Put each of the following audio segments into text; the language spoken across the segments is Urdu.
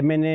MNA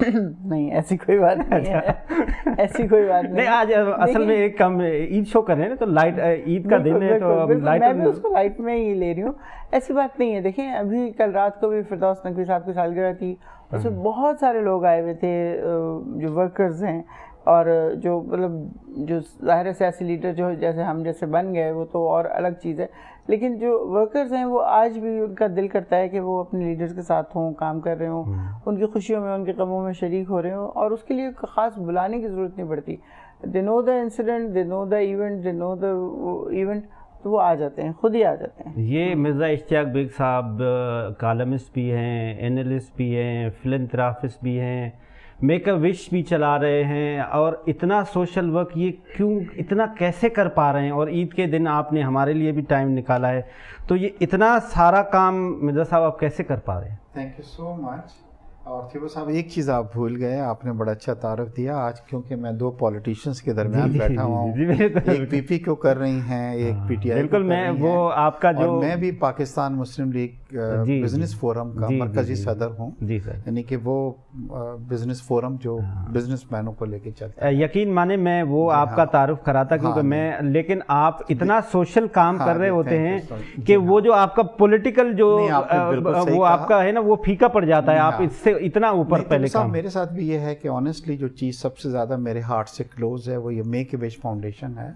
نہیں ایسی کوئی بات نہیں ہے، ایسی کوئی بات نہیں. آج اصل میں ایک کم عید شو کر رہے ہیں نا، تو لائٹ عید کا دن ہے تو میں بھی اس کو لائٹ میں ہی لے رہی ہوں. ایسی بات نہیں ہے. دیکھیں ابھی کل رات کو بھی فردوس نقوی صاحب کی سالگرہ تھی، اس میں بہت سارے لوگ آئے ہوئے تھے جو ورکرز ہیں، اور جو مطلب جو ظاہر سیاسی لیڈر جو جیسے ہم جیسے بن گئے وہ تو اور الگ چیز ہے، لیکن جو ورکرز ہیں وہ آج بھی ان کا دل کرتا ہے کہ وہ اپنے لیڈرز کے ساتھ ہوں، کام کر رہے ہوں، ان کی خوشیوں میں ان کے غموں میں شریک ہو رہے ہوں، اور اس کے لیے خاص بلانے کی ضرورت نہیں پڑتی. They know the incident, they know the event, they know the event, تو وہ آ جاتے ہیں، خود ہی آ جاتے ہیں. یہ مرزا اشتیاق بیگ صاحب کالمسٹ بھی ہیں، اینالسٹ بھی ہیں، فلنتھراپسٹ بھی ہیں، میک اے وش بھی چلا رہے ہیں، اور اتنا سوشل ورک یہ کیوں اتنا کیسے کر پا رہے ہیں؟ اور عید کے دن آپ نے ہمارے لیے بھی ٹائم نکالا ہے، تو یہ اتنا سارا کام مرزا صاحب آپ کیسے کر پا رہے ہیں؟ تھینک یو سو مچ. اور تھیبو صاحب ایک چیز آپ بھول گئے، آپ نے بڑا اچھا تعارف دیا آج، کیونکہ میں دو پولیٹیشینس کے درمیان بیٹھا ہوا ہوں. ایک پی پی کو کر رہی ہیں، ایک پی ٹی آئی. بالکل، میں وہ آپ کا جو میں بھی پاکستان مسلم لیگ بزنس فورم کا مرکزی صدر ہوں. جی سر. یعنی کہ وہ بزنس فورم جو بزنس مینوں کو لے کے چلتا ہے. یقین مانے میں وہ آپ کا تعارف کرا تھا، کیونکہ میں، لیکن آپ اتنا سوشل کام کر رہے ہوتے ہیں کہ وہ جو آپ کا پولیٹیکل جو وہ آپ کا ہے نا وہ پھیکا پڑ جاتا ہے. آپ اس سے اتنا اوپر پہلے کام. میرے ساتھ بھی یہ ہے کہ آنیسٹلی جو چیز سب سے زیادہ میرے ہارٹ سے کلوز ہے وہ یہ میک اے وش فاؤنڈیشن ہے.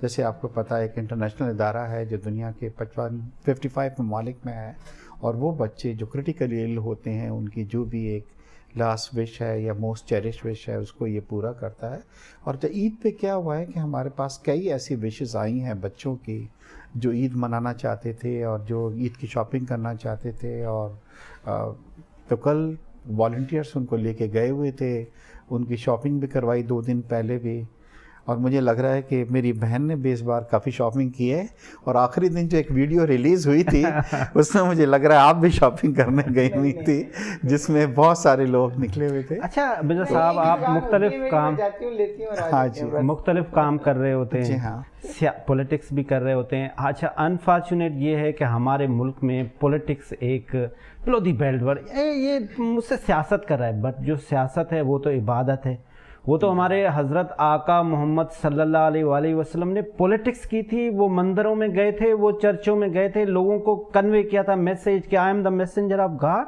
جیسے آپ کو پتہ ہے ایک انٹرنیشنل ادارہ ہے جو دنیا کے 55 ممالک میں ہے، اور وہ بچے جو کریٹیکلی ایل ہوتے ہیں ان کی جو بھی ایک لاسٹ وش ہے یا موسٹ چیریش وش ہے اس کو یہ پورا کرتا ہے. اور جو عید پہ کیا ہوا ہے کہ ہمارے پاس کئی ایسی وشز آئی ہیں بچوں کی جو عید منانا چاہتے تھے اور جو عید کی شاپنگ کرنا چاہتے تھے، اور تو کل والنٹیئرس ان کو لے کے گئے ہوئے تھے، ان کی شاپنگ بھی کروائی 2 دن پہلے بھی. اور مجھے لگ رہا ہے کہ میری بہن نے بھی اس بار کافی شاپنگ کی ہے، اور آخری دن جو ایک ویڈیو ریلیز ہوئی تھی اس میں مجھے لگ رہا ہے آپ بھی شاپنگ کرنے گئی ہوئی تھی، جس میں بہت سارے لوگ نکلے ہوئے تھے. اچھا مرزا صاحب، آپ مختلف کام کر رہے ہوتے ہیں، پولیٹکس بھی کر رہے ہوتے ہیں. اچھا انفارچونیٹ یہ ہے کہ ہمارے ملک میں پولیٹکس ایک بلودی بیلٹ ورڈ، یہ مجھ سے سیاست کر رہا ہے، بٹ جو سیاست ہے وہ تو عبادت ہے. وہ تو ہمارے حضرت آقا محمد صلی اللہ علیہ وآلہ وسلم نے پولیٹکس کی تھی. وہ مندروں میں گئے تھے، وہ چرچوں میں گئے تھے، لوگوں کو کنوے کیا تھا میسیج کہ I am the messenger of God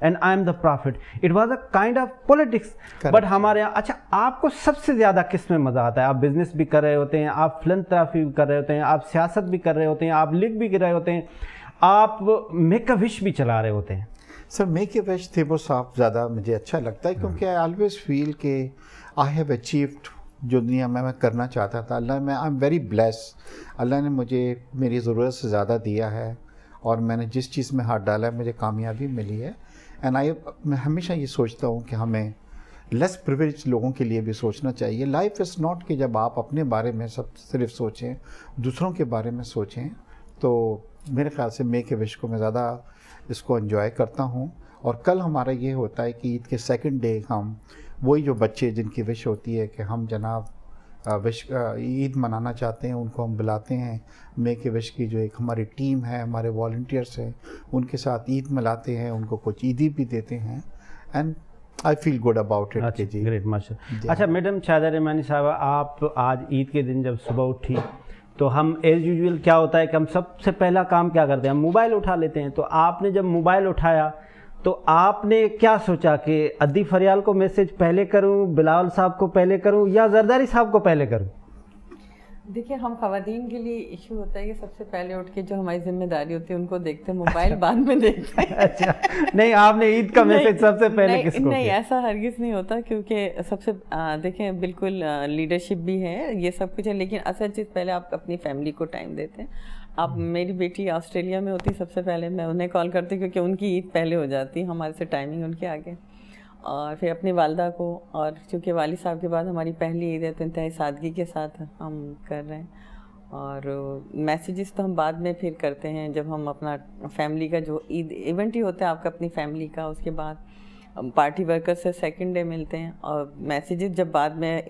and I am the prophet. It was a kind of politics. But ہمارے یہاں، اچھا آپ کو سب سے زیادہ کس میں مزہ آتا ہے؟ آپ بزنس بھی کر رہے ہوتے ہیں، آپ فلنتھراپی بھی کر رہے ہوتے ہیں، آپ سیاست بھی کر رہے ہوتے ہیں، آپ لکھ بھی کر رہے ہوتے ہیں، آپ میک اے وش بھی چلا رہے ہوتے ہیں. سر میک اے وش تھیبو صاحب زیادہ مجھے اچھا لگتا ہے، کیونکہ آئی آلویز فیل کہ آئی ہیو اچیوڈ جو دنیا میں کرنا چاہتا تھا. اللہ میں آئی ایم ویری بلیس. اللہ نے مجھے میری ضرورت سے زیادہ دیا ہے، اور میں نے جس چیز میں ہاتھ ڈالا ہے مجھے کامیابی ملی ہے. میں ہمیشہ یہ سوچتا ہوں کہ ہمیں لیس پریویلیج لوگوں کے لیے بھی سوچنا چاہیے. لائف از ناٹ کہ جب آپ اپنے بارے میں صرف سوچیں، دوسروں کے بارے میں سوچیں. تو میرے خیال سے میک اے وش کو میں زیادہ اس کو انجوائے کرتا ہوں. اور کل ہمارا یہ ہوتا ہے کہ عید کے سیکنڈ ڈے ہم وہی جو بچے جن کی وش ہوتی ہے کہ ہم جناب عید منانا چاہتے ہیں، ان کو ہم بلاتے ہیں. میک اے وش کی جو ایک ہماری ٹیم ہے، ہمارے والنٹیئرس ہیں، ان کے ساتھ عید ملاتے ہیں، ان کو کچھ عیدی بھی دیتے ہیں. And I feel good about it. جی گریٹ، ماشاءاللہ. اچھا میڈم شاہدہ رحمانی صاحبہ، آپ آج عید کے دن جب صبح اٹھی تو ہم ایز یوزول کیا ہوتا ہے کہ ہم سب سے پہلا کام کیا کرتے ہیں؟ ہم موبائل اٹھا لیتے ہیں. تو آپ نے جب موبائل اٹھایا تو آپ نے کیا سوچا کہ ادی فریال کو میسج پہلے کروں، بلاول صاحب کو پہلے کروں، یا زرداری صاحب کو پہلے کروں؟ دیکھیے ہم خواتین کے لیے ایشو ہوتا ہے کہ سب سے پہلے اٹھ کے جو ہماری ذمہ داری ہوتی ہے ان کو دیکھتے ہیں، موبائل بعد میں دیکھتے ہیں. اچھا نہیں، آپ نے عید کا میسج سب سے پہلے کس کو؟ نہیں، ایسا ہرگز نہیں ہوتا، کیونکہ سب سے دیکھیں بالکل لیڈرشپ بھی ہے، یہ سب کچھ ہے، لیکن اصل چیز پہلے آپ اپنی فیملی کو ٹائم دیتے ہیں. اب میری بیٹی آسٹریلیا میں ہوتی، سب سے پہلے میں انہیں کال کرتی کیونکہ ان کی عید پہلے ہو جاتی ہمارے سے ٹائمنگ ان کے آگے. اور پھر اپنی والدہ کو، اور چونکہ والد صاحب کے بعد ہماری پہلی عید ہے تو انتہائی سادگی کے ساتھ ہم کر رہے ہیں. اور میسیجز تو ہم بعد میں پھر کرتے ہیں جب ہم اپنا فیملی کا جو عید ایونٹ ہی ہوتا ہے آپ کا اپنی فیملی کا، اس کے بعد پارٹی ورکر سے سیکنڈ ڈے ملتے ہیں, اور میسیجز جب بعد میں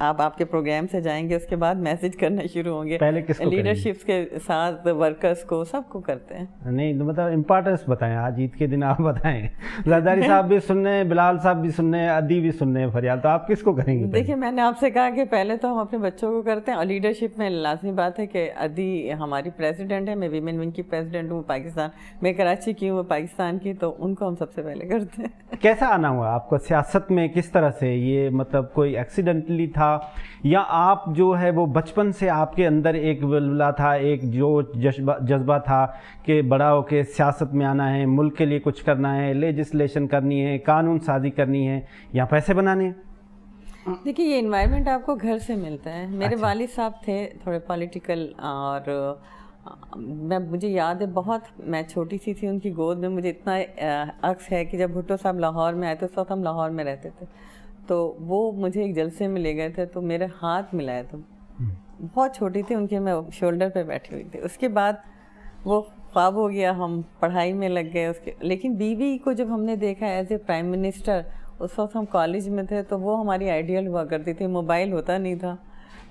آپ کے پروگرام سے جائیں گے اس کے بعد میسیج کرنا شروع ہوں گے, پہلے کس کو لیڈرشپ کے ساتھ ورکرس کو سب کو کرتے ہیں. نہیں مطلب امپورٹنس بتائیں, آج عید کے دن آپ بتائیں. زرداری صاحب بھی سن رہے ہیں, بلال صاحب بھی سن رہے ہیں, ادی بھی سن رہے ہیں فریال, تو آپ کس کو کریں گے؟ دیکھیے میں نے آپ سے کہا کہ پہلے تو ہم اپنے بچوں کو کرتے ہیں, اور لیڈرشپ میں لازمی بات ہے کہ ادی ہماری پریزیڈنٹ ہے, میں ویمن ونگ کی پریزیڈنٹ ہوں پاکستان, میں کراچی کی ہوں, وہ پاکستان کی, تو ان کو ہم سب سے پہلے کرتے ہیں. کیسا آنا ہوا آپ کو سیاست میں, کس طرح سے یہ مطلب کوئی ایکسیڈنٹلی تھا, یا آپ جو ہے وہ بچپن سے آپ کے اندر ایک ولولہ تھا, ایک جو جذبہ تھا کہ بڑا ہو کے سیاست میں آنا ہے, ملک کے لیے کچھ کرنا ہے, لیجسلیشن کرنی ہے, قانون سازی کرنی ہے, یا پیسے بنانے ہیں؟ دیکھیے یہ انوائرمنٹ آپ کو گھر سے ملتا ہے. میرے والد صاحب تھے تھوڑے پولیٹیکل, اور مجھے یاد ہے بہت, میں چھوٹی سی تھی ان کی گود میں, مجھے اتنا عکس ہے کہ جب بھٹو صاحب لاہور میں آئے تھے اس وقت ہم لاہور میں رہتے تھے, تو وہ مجھے ایک جلسے میں لے گئے تھے, تو میرے ہاتھ ملائے تھے, بہت چھوٹی تھی ان کے, میں شولڈر پہ بیٹھی ہوئی تھی. اس کے بعد وہ خواب ہو گیا, ہم پڑھائی میں لگ گئے اس کے. لیکن بیوی کو جب ہم نے دیکھا ایز اے پرائم منسٹر, اس وقت ہم کالج میں تھے, تو وہ ہماری آئیڈیل ہوا کرتی تھی. موبائل ہوتا نہیں تھا,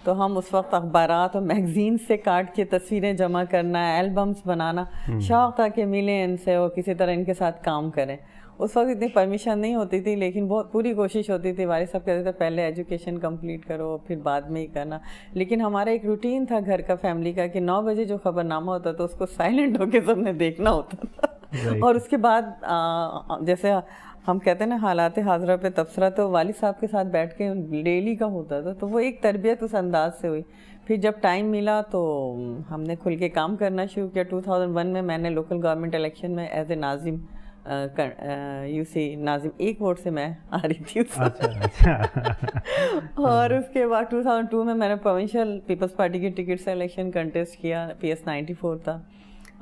تو ہم اس وقت اخبارات اور میگزین سے کاٹ کے تصویریں جمع کرنا, البمس بنانا, شوق تھا کہ ملیں ان سے اور کسی طرح ان کے ساتھ کام کریں. اس وقت اتنی پرمیشن نہیں ہوتی تھی, لیکن بہت پوری کوشش ہوتی تھی. والد صاحب کہتے تھے پہلے ایجوکیشن کمپلیٹ کرو پھر بعد میں ہی کرنا. لیکن ہمارا ایک روٹین تھا گھر کا, فیملی کا, کہ 9 بجے جو خبر نامہ ہوتا تھا اس کو سائلنٹ ہو کے سب نے دیکھنا ہوتا تھا. اور اس کے بعد جیسے ہم کہتے ہیں نا حالات حاضرہ پہ تبصرہ, تو والد صاحب کے ساتھ بیٹھ کے ڈیلی کا ہوتا تھا. تو وہ ایک تربیت اس انداز سے ہوئی. پھر جب ٹائم ملا تو ہم نے کھل کے کام کرنا شروع کیا. 2001 میں نے لوکل گورنمنٹ الیکشن میں ایز اے ناظم, یو سی ناظم, 1 ووٹ سے میں آ رہی تھی. اور اس کے بعد 2002 میں نے پروونشل پیپلز پارٹی کی ٹکٹ سے الیکشن کنٹیسٹ کیا, PS 94 تھا,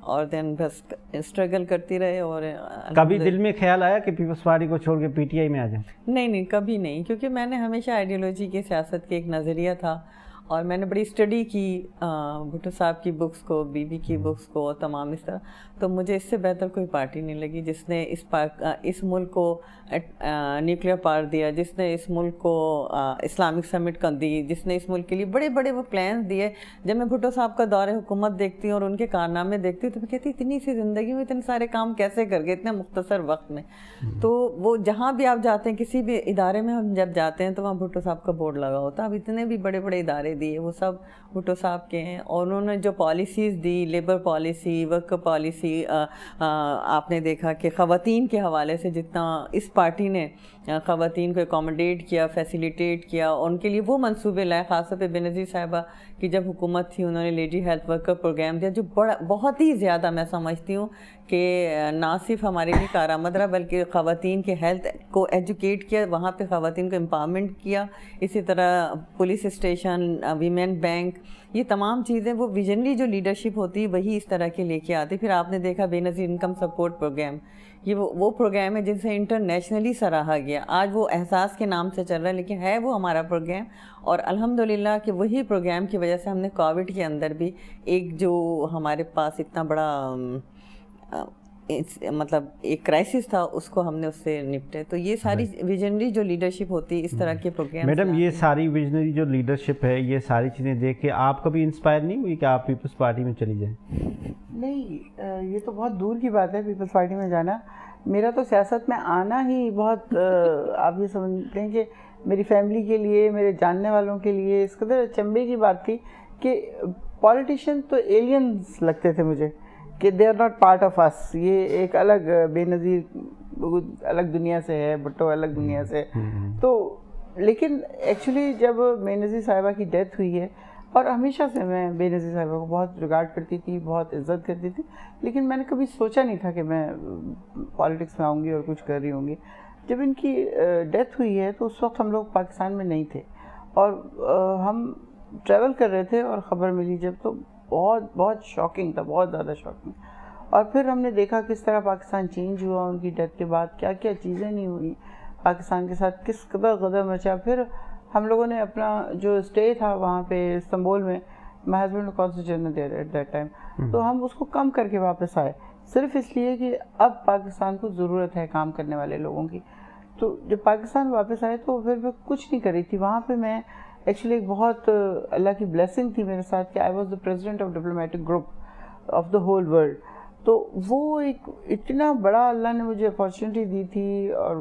اور دین بس اسٹرگل کرتی رہے. اور کبھی دل میں خیال آیا کہ پیپلز پارٹی کو چھوڑ کے PTI میں آ جائیں؟ نہیں, کبھی نہیں, کیونکہ میں نے ہمیشہ آئیڈیالوجی کی, سیاست کے ایک نظریہ تھا, اور میں نے بڑی اسٹڈی کی بھٹو صاحب کی بکس کو, بی بی کی بکس کو, تمام اس طرح. تو مجھے اس سے بہتر کوئی پارٹی نہیں لگی جس نے اس ملک کو نیوکلیر پاور دیا, جس نے اس ملک کو اسلامک سمٹ کا دی, جس نے اس ملک کے لیے بڑے بڑے وہ پلانس دیے. جب میں بھٹو صاحب کا دور حکومت دیکھتی ہوں اور ان کے کارنامے دیکھتی ہوں تو میں کہتی ہوں اتنی سی زندگی میں اتنے سارے کام کیسے کر گئے اتنے مختصر وقت میں. تو وہ جہاں بھی آپ جاتے ہیں, کسی بھی ادارے میں ہم جب جاتے ہیں تو وہاں بھٹو صاحب کا بورڈ لگا ہوتا ہے. اب اتنے بھی بڑے بڑے ادارے دیے وہ سب بھٹو صاحب کے ہیں, اور انہوں نے جو policies the, labour policy, work policy, آپ نے دیکھا کہ خواتین کے حوالے سے جتنا اس پارٹی نے خواتین کو اکوموڈیٹ کیا, فیسیلیٹیٹ کیا, ان کے لیے وہ منصوبے لائے. خاص طور پہ بینظیر صاحبہ کی جب حکومت تھی انہوں نے لیڈی ہیلتھ ورکر پروگرام دیا, جو بہت ہی زیادہ میں سمجھتی ہوں کہ نہ صرف ہمارے لیے کارآمد رہا بلکہ خواتین کے ہیلتھ کو ایجوکیٹ کیا, وہاں پہ خواتین کو امپاورمنٹ کیا. اسی طرح پولیس اسٹیشن, ویمن بینک, یہ تمام چیزیں وہ ویژنری جو لیڈرشپ ہوتی ہے وہی اس طرح کے لے کے آتی. پھر آپ نے دیکھا بے نظیر انکم سپورٹ پروگرام, یہ وہ پروگرام ہے جن سے انٹرنیشنلی سراہا گیا. آج وہ احساس کے نام سے چل رہا ہے لیکن ہے وہ ہمارا پروگرام. اور الحمدللہ کہ وہی پروگرام کی وجہ سے ہم نے کووڈ کے اندر بھی ایک جو ہمارے پاس اتنا بڑا مطلب ایک کرائسس تھا اس کو ہم نے اس سے نپٹے. تو یہ ساری ویژنری جو لیڈرشپ ہوتی ہے اس طرح کے پروگرام. میڈم یہ ساری ویژنری جو لیڈرشپ ہے, یہ ساری چیزیں دیکھ کے آپ کبھی انسپائر نہیں ہوئی کہ آپ پیپلز پارٹی میں چلی جائیں؟ نہیں, یہ تو بہت دور کی بات ہے پیپلز پارٹی میں جانا. میرا تو سیاست میں آنا ہی بہت آپ یہ سمجھتے ہیں کہ میری فیملی کے لیے, میرے جاننے والوں کے لیے اس قدر چمبے کی بات تھی کہ پولیٹیشین تو ایلینز لگتے تھے مجھے, کہ they are not part of us. یہ ایک الگ, بے نظیر الگ دنیا سے ہے, بھٹو الگ دنیا سے. تو لیکن ایکچولی جب بے نظیر صاحبہ کی ڈیتھ ہوئی ہے, اور ہمیشہ سے میں بے نظیر صاحبہ کو بہت ریگارڈ کرتی تھی, بہت عزت کرتی تھی, لیکن میں نے کبھی سوچا نہیں تھا کہ میں پالیٹکس میں آؤں گی اور کچھ کر رہی ہوں گی. جب ان کی ڈیتھ ہوئی ہے تو اس وقت ہم لوگ پاکستان میں نہیں تھے, اور ہم ٹریول کر رہے تھے اور خبر ملی جب, تو بہت شاکنگ تھا, بہت زیادہ شاکنگ. اور پھر ہم نے دیکھا کس طرح پاکستان چینج ہوا ان کی ڈیتھ کے بعد, کیا کیا چیزیں نہیں ہوئی پاکستان کے ساتھ, کس قدر غضب مچا. پھر ہم لوگوں نے اپنا جو اسٹے تھا وہاں پہ استنبول میں, my husband constitution there at that time, تو ہم اس کو کم کر کے واپس آئے, صرف اس لیے کہ اب پاکستان کو ضرورت ہے کام کرنے والے لوگوں کی. تو جب پاکستان واپس آئے تو پھر میں کچھ نہیں کر رہی تھی وہاں پہ. میں ایکچولی ایک بہت اللہ کی بلیسنگ تھی میرے ساتھ کہ I was the president of diplomatic group of the whole world. تو وہ ایک اتنا بڑا اللہ نے مجھے اپارچونیٹی دی تھی اور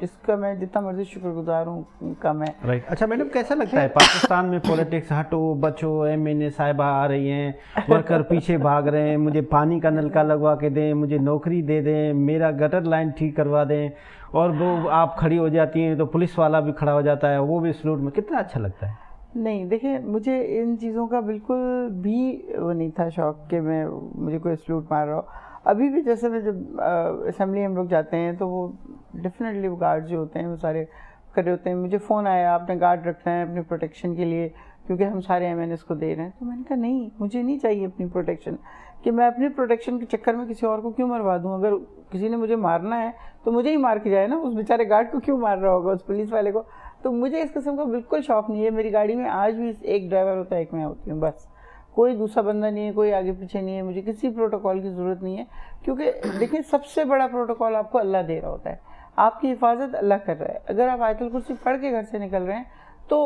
جس کا میں جتنا مرضی شکر گزار ہوں کم ہے. رائٹ. اچھا میڈم کیسا لگتا ہے پاکستان میں پولیٹکس ہٹو بچو MNA صاحبہ آ رہی ہیں ورکر پیچھے بھاگ رہے ہیں مجھے پانی کا نلکا لگوا کے دیں مجھے نوکری دے دیں میرا گٹر لائن ٹھیک کروا دیں اور وہ آپ کھڑی ہو جاتی ہیں تو پولیس والا بھی کھڑا ہو جاتا ہے وہ بھی سلوٹ میں کتنا اچھا لگتا ہے. نہیں دیکھیں مجھے ان چیزوں کا بالکل بھی وہ نہیں تھا شوق کہ مجھے کوئی سلوٹ مار رہا ہو. ابھی بھی جیسے میں جب اسمبلی ہم لوگ جاتے ہیں تو وہ ڈیفینیٹلی وہ گارڈ جو ہوتے ہیں وہ سارے کھڑے ہوتے ہیں. مجھے فون آیا آپ نے گارڈ رکھنا ہے اپنی پروٹیکشن کے لیے کیونکہ ہم سارے MNAs کو دے رہے ہیں. تو میں نے کہا نہیں مجھے نہیں چاہیے اپنی پروٹیکشن کہ میں اپنی پروٹیکشن کے چکر میں کسی اور کو کیوں مروا دوں. اگر کسی نے مجھے مارنا ہے تو مجھے ہی مار کے جائے نا, اس بیچارے گارڈ کو کیوں مار رہا ہوگا اس پولیس والے کو. تو مجھے اس قسم کا بالکل شوق نہیں ہے. میری گاڑی میں آج بھی ایک ڈرائیور ہوتا ہے ایک میں ہوتی ہوں بس, کوئی دوسرا بندہ نہیں ہے, کوئی آگے پیچھے نہیں ہے. مجھے کسی پروٹوکول کی ضرورت نہیں ہے کیونکہ دیکھیں سب سے بڑا پروٹوکول آپ کو اللہ دے رہا ہوتا ہے, آپ کی حفاظت اللہ کر رہا ہے. اگر آپ آیت الکرسی پڑھ کے گھر سے نکل رہے ہیں تو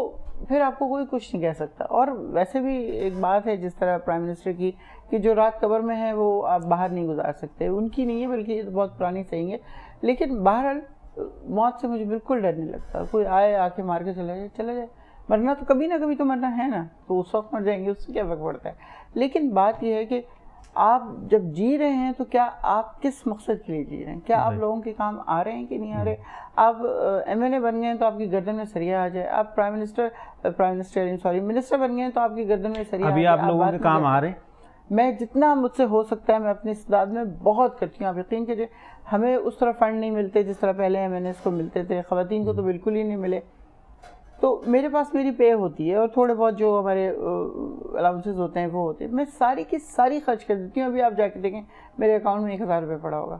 پھر آپ کو کوئی کچھ نہیں کہہ سکتا. اور ویسے بھی ایک بات ہے جس طرح پرائم منسٹر کی کہ جو رات قبر میں ہے وہ آپ باہر نہیں گزار سکتے, ان کی نہیں ہے بلکہ یہ بہت پرانی صحیح ہے. لیکن بہرحال موت سے مجھے بالکل ڈر نہیں لگتا. کوئی آئے آ کے مار کے چلا جائے مرنا تو کبھی نہ کبھی تو مرنا ہے نا, تو اس وقت مر جائیں گے اس سے کیا فرق پڑتا ہے. لیکن بات یہ ہے کہ آپ جب جی رہے ہیں تو کیا آپ کس مقصد کے لیے جی رہے ہیں, کیا آپ لوگوں کے کام آ رہے ہیں کہ نہیں آ رہے. آپ MNA بن گئے ہیں تو آپ کی گردن میں سریا آ جائے, آپ منسٹر بن گئے ہیں تو آپ کی گردن میں سریا آ جائے. ابھی آپ لوگوں کے کام آ رہے ہیں. میں جتنا مجھ سے ہو سکتا ہے میں اپنی استعداد میں بہت کرتی ہوں. آپ یقین کیجیے ہمیں اس طرح فنڈ نہیں ملتے جس طرح پہلے MNAs کو ملتے تھے, خواتین کو تو بالکل ہی نہیں ملے. تو میرے پاس میری پے ہوتی ہے اور تھوڑے بہت جو ہمارے الاؤنسز ہوتے ہیں وہ ہوتے ہیں, میں ساری کی ساری خرچ کر دیتی ہوں. ابھی آپ جا کے دیکھیں میرے اکاؤنٹ میں 1000 روپے پڑا ہوگا.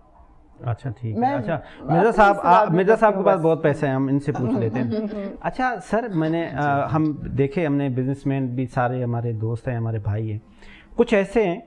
اچھا ٹھیک ہے. اچھا مرزا صاحب کے پاس بہت پیسے ہیں, ہم ان سے پوچھ لیتے ہیں. اچھا سر میں نے ہم دیکھے ہم نے بزنس مین بھی سارے ہمارے دوست ہیں ہمارے بھائی ہیں, کچھ ایسے ہیں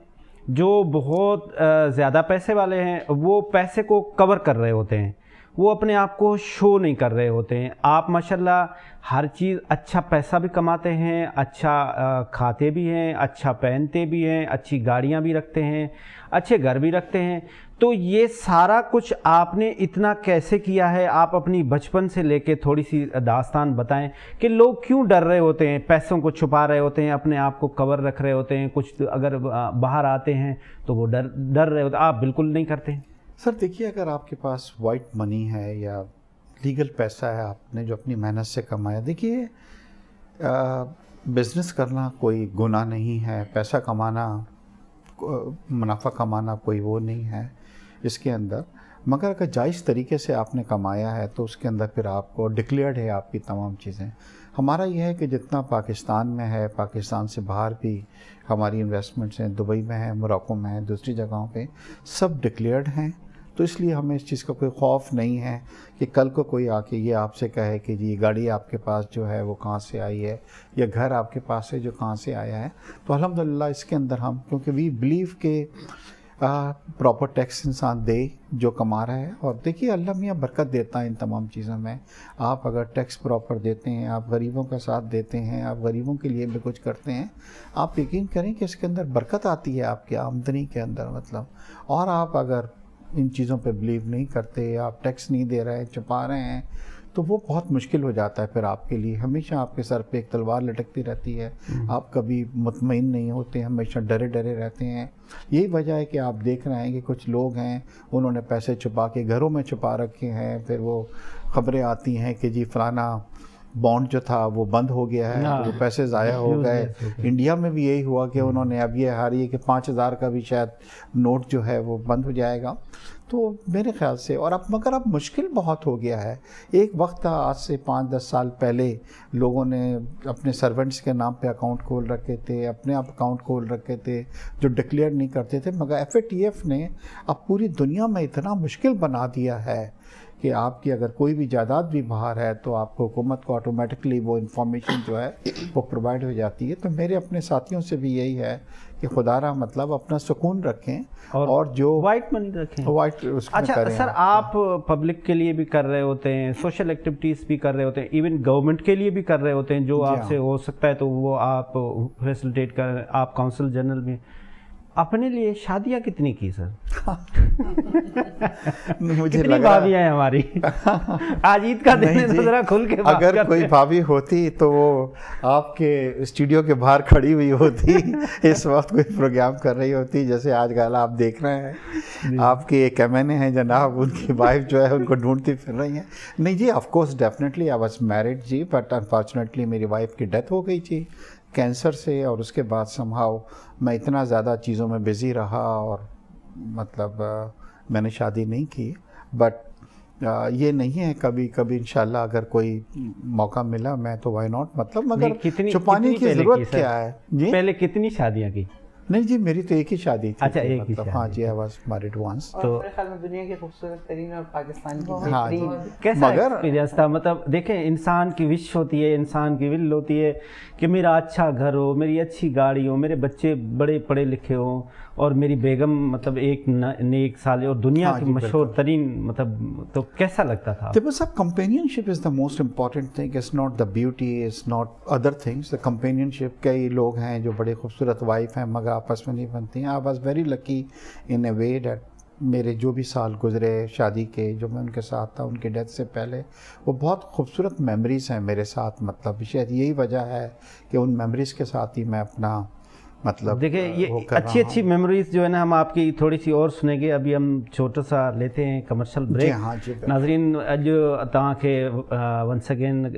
جو بہت زیادہ پیسے والے ہیں, وہ پیسے کو کور کر رہے ہوتے ہیں, وہ اپنے آپ کو شو نہیں کر رہے ہوتے ہیں. آپ ماشاءاللہ ہر چیز اچھا پیسہ بھی کماتے ہیں, اچھا کھاتے بھی ہیں, اچھا پہنتے بھی ہیں, اچھی گاڑیاں بھی رکھتے ہیں, اچھے گھر بھی رکھتے ہیں. تو یہ سارا کچھ آپ نے اتنا کیسے کیا ہے؟ آپ اپنی بچپن سے لے کے تھوڑی سی داستان بتائیں کہ لوگ کیوں ڈر رہے ہوتے ہیں, پیسوں کو چھپا رہے ہوتے ہیں, اپنے آپ کو کور رکھ رہے ہوتے ہیں, کچھ اگر باہر آتے ہیں تو وہ ڈر رہے ہوتے ہیں. آپ بالکل نہیں کرتے ہیں سر. دیکھیے اگر آپ کے پاس وائٹ منی ہے یا لیگل پیسہ ہے آپ نے جو اپنی محنت سے کمایا, دیکھیے بزنس کرنا کوئی گناہ نہیں ہے, پیسہ کمانا منافع کمانا کوئی وہ نہیں ہے اس کے اندر, مگر اگر جائز طریقے سے آپ نے کمایا ہے تو اس کے اندر پھر آپ کو ڈکلیئرڈ ہے آپ کی تمام چیزیں. ہمارا یہ ہے کہ جتنا پاکستان میں ہے, پاکستان سے باہر بھی ہماری انویسٹمنٹس ہیں, دبئی میں ہیں, موراکو میں ہیں, دوسری جگہوں پہ سب ڈکلیئرڈ ہیں. تو اس لیے ہمیں اس چیز کا کوئی خوف نہیں ہے کہ کل کو کوئی آ کے یہ آپ سے کہے کہ جی گاڑی آپ کے پاس جو ہے وہ کہاں سے آئی ہے, یا گھر آپ کے پاس ہے جو کہاں سے آیا ہے. تو الحمدللہ اس کے اندر ہم, کیونکہ وی بلیو کہ پراپر ٹیکس انسان دے جو کما رہا ہے. اور دیکھیے اللہ میاں برکت دیتا ہے ان تمام چیزوں میں. آپ اگر ٹیکس پراپر دیتے ہیں, آپ غریبوں کا ساتھ دیتے ہیں, آپ غریبوں کے لیے بھی کچھ کرتے ہیں, آپ یقین کریں کہ اس کے اندر برکت آتی ہے آپ کی آمدنی کے اندر مطلب. اور آپ اگر ان چیزوں پہ بلیو نہیں کرتے, آپ ٹیکس نہیں دے رہے, چھپا رہے ہیں, تو وہ بہت مشکل ہو جاتا ہے پھر آپ کے لیے. ہمیشہ آپ کے سر پہ ایک تلوار لٹکتی رہتی ہے, آپ کبھی مطمئن نہیں ہوتے, ہمیشہ ڈرے ڈرے رہتے ہیں. یہی وجہ ہے کہ آپ دیکھ رہے ہیں کہ کچھ لوگ ہیں انہوں نے پیسے چھپا کے گھروں میں چھپا رکھے ہیں. پھر وہ خبریں آتی ہیں کہ جی فلانا بانڈ جو تھا وہ بند ہو گیا ہے, وہ پیسے ضائع ہو گئے. انڈیا میں بھی یہی ہوا کہ انہوں نے اب یہ ہاری ہے کہ 5000 کا بھی شاید نوٹ جو ہے وہ بند ہو جائے گا. تو میرے خیال سے, اور اب مگر اب مشکل بہت ہو گیا ہے. ایک وقت تھا آج سے 5-10 سال پہلے لوگوں نے اپنے سرونٹس کے نام پہ اکاؤنٹ کھول رکھے تھے, اپنے آپ اکاؤنٹ کھول رکھے تھے جو ڈکلیئر نہیں کرتے تھے. مگر FATF نے اب پوری دنیا میں اتنا مشکل بنا دیا ہے کہ آپ کی اگر کوئی بھی جائیداد بھی باہر ہے تو آپ کو حکومت کو آٹومیٹکلی وہ انفارمیشن جو ہے وہ پرووائڈ ہو جاتی ہے. تو میرے اپنے ساتھیوں سے بھی یہی ہے کہ خدا را مطلب اپنا سکون رکھیں اور جو وائٹ منی رکھیں. وائٹ اس میں اچھا کریں. سر آپ پبلک کے لیے بھی کر رہے ہوتے ہیں, سوشل ایکٹیویٹیز بھی کر رہے ہوتے ہیں, ایون گورنمنٹ کے لیے بھی کر رہے ہوتے ہیں, جو آپ سے ہو سکتا ہے تو وہ آپ فیسلٹیٹ کر. آپ کونسل جنرل میں اپنے لیے شادیاں کتنی کی سر؟ مجھے کتنی بھابھیاں ہیں ہماری؟ آج عید کا دن ہے تو ذرا کھل کے بات اگر کوئی بھابھی ہوتی تو وہ آپ کے اسٹوڈیو کے باہر کھڑی ہوئی ہوتی, اس وقت کوئی پروگرام کر رہی ہوتی, جیسے آج کل آپ دیکھ رہے ہیں. آپ کے ایک ایمنے ہیں جناب, ان کی وائف جو ہے ان کو ڈھونڈتی پھر رہی ہیں. نہیں جی, of course definitely I was married جی, بٹ انفارچونیٹلی میری وائف کی ڈیتھ ہو گئی تھی کینسر سے, اور اس کے بعد سمہاؤ میں اتنا زیادہ چیزوں میں بزی رہا اور مطلب میں نے شادی نہیں کی. بٹ یہ نہیں ہے, کبھی کبھی انشاءاللہ اگر کوئی موقع ملا میں تو وائی ناٹ, مطلب مگر چھپانے کی ضرورت کیا ہے جی. پہلے کتنی شادیاں کی؟ نہیں جی, میری تو ایک ہی شادی تھی. اچھا ایک ہی شادی. ہاں جی, آئی واز میرڈ وانس. تو میرے خیال میں دنیا کی خوبصورت ترین اور پاکستان کی بہترین. کیسا ایکسپیرینس تھا؟ مطلب دیکھیں, انسان کی وش ہوتی ہے, انسان کی ول ہوتی ہے کہ میرا اچھا گھر ہو, میری اچھی گاڑی ہو, میرے بچے بڑے پڑھے لکھے ہوں, اور میری بیگم مطلب ایک نیک صالح اور دنیا کی مشہور ترین, مطلب تو کیسا لگتا تھا؟ دیکھو صاحب, companionship is the most important thing. It's not the beauty, it's not other things. The companionship, کئی لوگ ہیں جو بڑے خوبصورت وائف ہیں مگر آپس میں نہیں بنتی ہیں. I was very lucky in a way that میرے جو بھی سال گزرے شادی کے, جو میں ان کے ساتھ تھا ان کی ڈیتھ سے پہلے, وہ بہت خوبصورت میموریز ہیں میرے ساتھ. مطلب شاید یہی وجہ ہے کہ ان میموریز کے ساتھ ہی میں اپنا مطلب دیکھیں یہ اچھی میموریز جو ہے نا, ہم آپ کی تھوڑی سی اور سنیں گے. ابھی ہم چھوٹا سا لیتے ہیں کمرشل بریک. ہاں جی ناظرین, اج تاکہ ونس اگین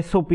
SOP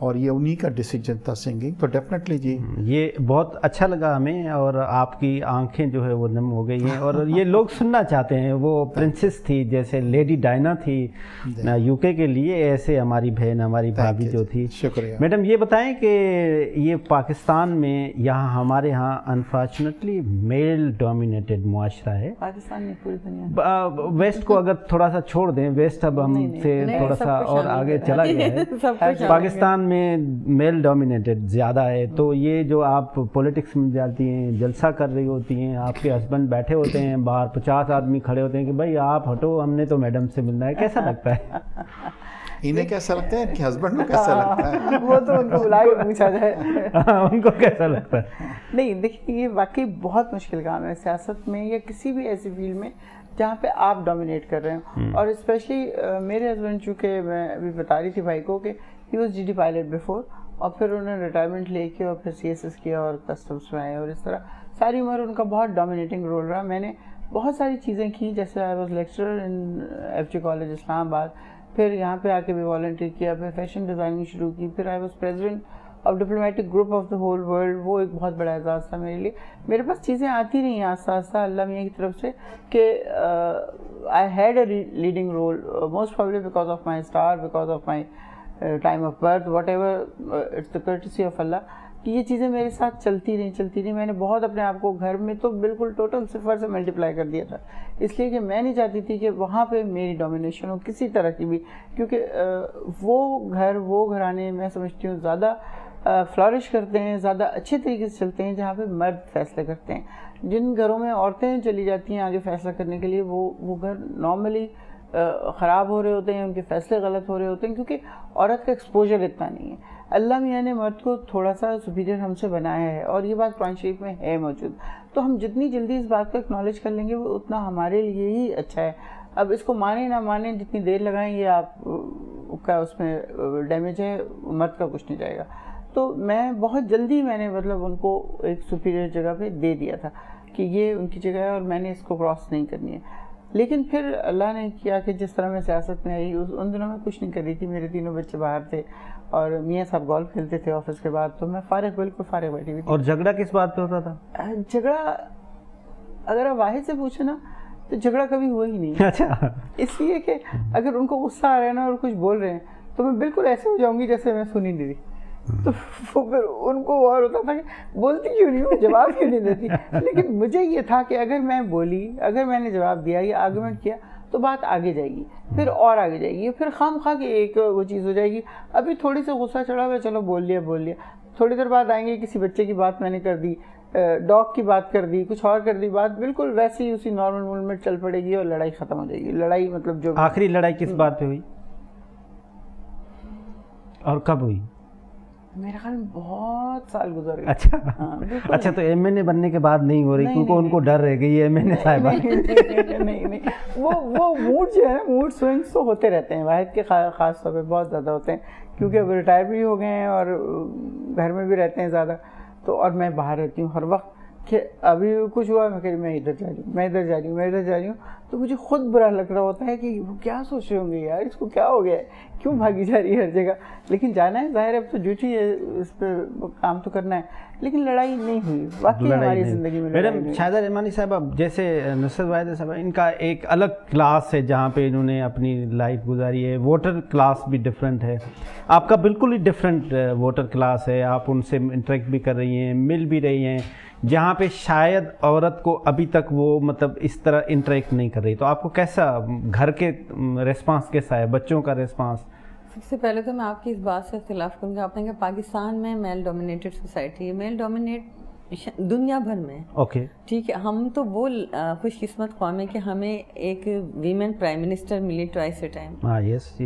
اور یہ انہی کا ڈیسیجن تھا سنگنگ. تو ڈیفینیٹلی جی یہ بہت اچھا لگا ہمیں, اور آپ کی آنکھیں جو ہے وہ نم ہو گئی ہیں, اور یہ لوگ سننا چاہتے ہیں. وہ پرنسس تھی جیسے لیڈی ڈائنا تھی یو کے لیے, ایسے ہماری بہن ہماری بھابھی جو تھی. شکریہ. میڈم یہ بتائیں کہ یہ پاکستان میں یہاں ہمارے یہاں انفارچونیٹلی میل ڈومینیٹڈ معاشرہ ہے. پاکستان میں پوری دنیا ویسٹ کو اگر تھوڑا سا چھوڑ دیں, ویسٹ اب ہم سے تھوڑا سا اور آگے چلا گیا ہے, پاکستان میں میل ڈومینیٹڈ زیادہ ہے. تو یہ جو آپ پولیٹکس میں جاتی ہیں, جلسہ کر رہی ہوتی ہیں, آپ کے ہسبینڈ بیٹھے ہوتے ہیں باہر, 50 آدمی کھڑے ہوتے ہیں کہ بھائی آپ ہٹو, ہم نے تو میڈم سے ملنا ہے, کیسا لگتا ہے؟ انہیں کیسا لگتا ہے کہ ہسبینڈ کو کیسا لگتا ہے؟ وہ تو ان کو بلا کے پوچھا جائے ان کو کیسا لگتا ہے. نہیں دیکھیے, یہ واقعی بہت مشکل کام ہے سیاست میں یا کسی بھی ایسی فیلڈ میں جہاں پہ آپ ڈومینیٹ کر رہے ہیں. اور اسپیشلی میرے ہسبینڈ, چونکہ میں ابھی بتا رہی تھی بھائی کو کہ he was G D pilot before, اور پھر انہوں نے ریٹائرمنٹ لے کے اور پھر سی ایس ایس کیا اور کسٹمس میں آئے, اور اس طرح ساری عمر ان کا بہت ڈومینیٹنگ رول رہا. میں نے بہت ساری چیزیں کی, جیسے I was lecturer in F G college Islamabad, پھر یہاں پہ آ کے بھی والنٹیئر کیا, پھر فیشن ڈیزائننگ شروع کی, پھر I was president of diplomatic group of the whole world. وہ ایک بہت بڑا اعزاز تھا میرے لیے. میرے پاس چیزیں آتی رہی ہیں آہستہ آہستہ اللہ میاں کی طرف سے کہ I had a leading role, most probably because of my star, because of my time of birth, whatever, it's the courtesy of اللہ, کہ یہ چیزیں میرے ساتھ چلتی رہیں. میں نے بہت اپنے آپ کو گھر میں تو بالکل ٹوٹل 0 سے ملٹیپلائی کر دیا تھا, اس لیے کہ میں نہیں چاہتی تھی کہ وہاں پہ میری ڈومینیشن ہو کسی طرح کی بھی, کیونکہ وہ گھرانے میں سمجھتی ہوں زیادہ فلورش کرتے ہیں, زیادہ اچھے طریقے سے چلتے ہیں جہاں پہ مرد فیصلے کرتے ہیں. جن گھروں میں عورتیں چلی جاتی ہیں آگے فیصلہ کرنے کے لیے, وہ گھر نارملی خراب ہو رہے ہوتے ہیں, ان کے فیصلے غلط ہو رہے ہوتے ہیں, کیونکہ عورت کا ایکسپوجر اتنا نہیں ہے. اللہ میاں نے مرد کو تھوڑا سا سپیریئر ہم سے بنایا ہے, اور یہ بات قرآن شریف میں ہے موجود. تو ہم جتنی جلدی اس بات کو اکنالج کر لیں گے وہ اتنا ہمارے لیے ہی اچھا ہے. اب اس کو مانیں نہ مانیں, جتنی دیر لگائیں یہ آپ کا اس میں ڈیمیج ہے, مرد کا کچھ نہیں جائے گا. تو میں بہت جلدی میں نے مطلب ان کو ایک سپیریئر جگہ پہ دے دیا تھا کہ یہ ان کی جگہ ہے اور میں نے اس کو کراس نہیں کرنی ہے. لیکن پھر اللہ نے کیا کہ جس طرح میں سیاست میں آئی, ان دنوں میں کچھ نہیں کر رہی تھی, میرے 3 بچے باہر تھے اور میاں صاحب گولف کھیلتے تھے آفس کے بعد, تو میں بالکل فارغ بیٹھی ہوئی تھی. اور جھگڑا کس بات پہ ہوتا تھا؟ جھگڑا اگر آپ واحد سے پوچھیں نا تو جھگڑا کبھی ہوا ہی نہیں. اچھا. اس لیے کہ اگر ان کو غصہ آ رہا ہے نا اور کچھ بول رہے ہیں تو میں بالکل ایسے ہو جاؤں گی جیسے میں سنی نہیں رہی. تو پھر ان کو اور ہوتا تھا کہ بولتی کیوں نہیں ہوں, جواب کیوں نہیں دیتی. لیکن مجھے یہ تھا کہ اگر میں بولی, اگر میں نے جواب دیا یا آرگومنٹ کیا تو بات آگے جائے گی, پھر اور آگے جائے گی, پھر خام خواہ کی ایک وہ چیز ہو جائے گی. ابھی تھوڑی سی غصہ چڑھا ہوا, چلو بول لیا, تھوڑی دیر بعد آئیں گے کسی بچے کی بات میں نے کر دی, ڈاگ کی بات کر دی, کچھ اور کر دی, بات بالکل ویسی ہی اسی نارمل موومنٹ چل پڑے گی اور لڑائی ختم ہو جائے گی. لڑائی مطلب جو آخری لڑائی کس بات پہ ہوئی اور کب ہوئی؟ میرا خیال میں بہت سال گزر گئے. اچھا تو ایم این اے بننے کے بعد نہیں ہو رہی کیونکہ ان کو ڈر رہ گئی ہے ایم این اے صاحبہ؟ نہیں, وہ موڈ جو ہے نا, موڈ سوئنگس تو ہوتے رہتے ہیں, واحد کے خاص طور پہ بہت زیادہ ہوتے ہیں, کیونکہ اب ریٹائر بھی ہو گئے ہیں اور گھر میں بھی رہتے ہیں زیادہ. تو اور میں باہر رہتی ہوں ہر وقت کہ ابھی کچھ ہوا میں ادھر جا رہی ہوں, تو مجھے خود برا لگ رہا ہوتا ہے کہ وہ کیا سوچ رہے ہوں گے یار, اس کو کیا ہو گیا ہے, کیوں بھاگی جا رہی ہے ہر جگہ. لیکن جانا ہے, ظاہر ہے اب تو ڈیوٹی ہے, اس پہ کام تو کرنا ہے. لیکن لڑائی نہیں ہوئی واقعی ہماری زندگی میں. میڈم شاہدہ رحمانی صاحبہ جیسے نصرت واحدہ صاحبہ, ان کا ایک الگ کلاس ہے جہاں پہ انہوں نے اپنی لائف گزاری ہے. ووٹر کلاس بھی ڈفرینٹ ہے, آپ کا بالکل ہی ڈفرینٹ ووٹر کلاس ہے. آپ ان سے انٹریکٹ بھی کر رہی ہیں, مل بھی رہی ہیں, جہاں پہ شاید عورت کو ابھی تک وہ مطلب اس طرح انٹریکٹ نہیں کر رہی. تو آپ کو کیسا گھر کے ریسپانس کیسا ہے, بچوں کا ریسپانس؟ سب سے پہلے تو میں آپ کی اس بات سے اختلاف کروں گا. آپ نے کہا پاکستان میں میل ڈومینیٹڈ سوسائٹی ہے, میل ڈومینیٹ دنیا بھر میں. اوکے ٹھیک ہے, ہم تو وہ خوش قسمت قوم ہے کہ ہمیں ایک ویمن پرائم منسٹر ملی ٹوائس اے ٹائم.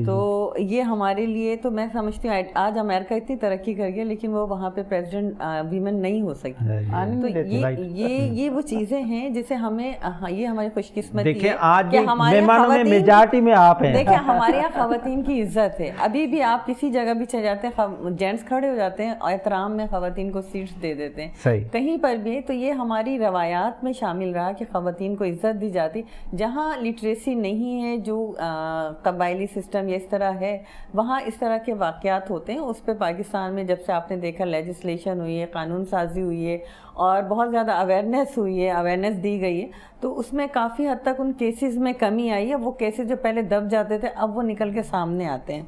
تو یہ ہمارے لیے, تو میں سمجھتی ہوں آج امریکہ اتنی ترقی کر گیا لیکن وہ وہاں پہ پریزیڈنٹ ویمن نہیں ہو سکی. تو یہ وہ چیزیں ہیں جسے ہمیں, یہ ہماری خوش قسمتی ہے کہ ہمارے میجارٹی میں آپ ہیں. دیکھیں ہمارے یہاں خواتین کی عزت ہے. ابھی بھی آپ کسی جگہ بھی چلے جاتے ہیں, جینٹس کھڑے ہو جاتے ہیں اور احترام میں خواتین کو سیٹس دے دیتے ہیں. کہیں پر بھی. تو یہ ہماری روایات میں شامل رہا کہ خواتین کو عزت دی جاتی. جہاں لٹریسی نہیں ہے, جو قبائلی سسٹم یا اس طرح ہے, وہاں اس طرح کے واقعات ہوتے ہیں. اس پہ پاکستان میں جب سے آپ نے دیکھا لیجسلیشن ہوئی ہے, قانون سازی ہوئی ہے اور بہت زیادہ اویئرنیس ہوئی ہے, اویئرنیس دی گئی ہے, تو اس میں کافی حد تک ان کیسز میں کمی آئی ہے. وہ کیسز جو پہلے دب جاتے تھے اب وہ نکل کے سامنے آتے ہیں.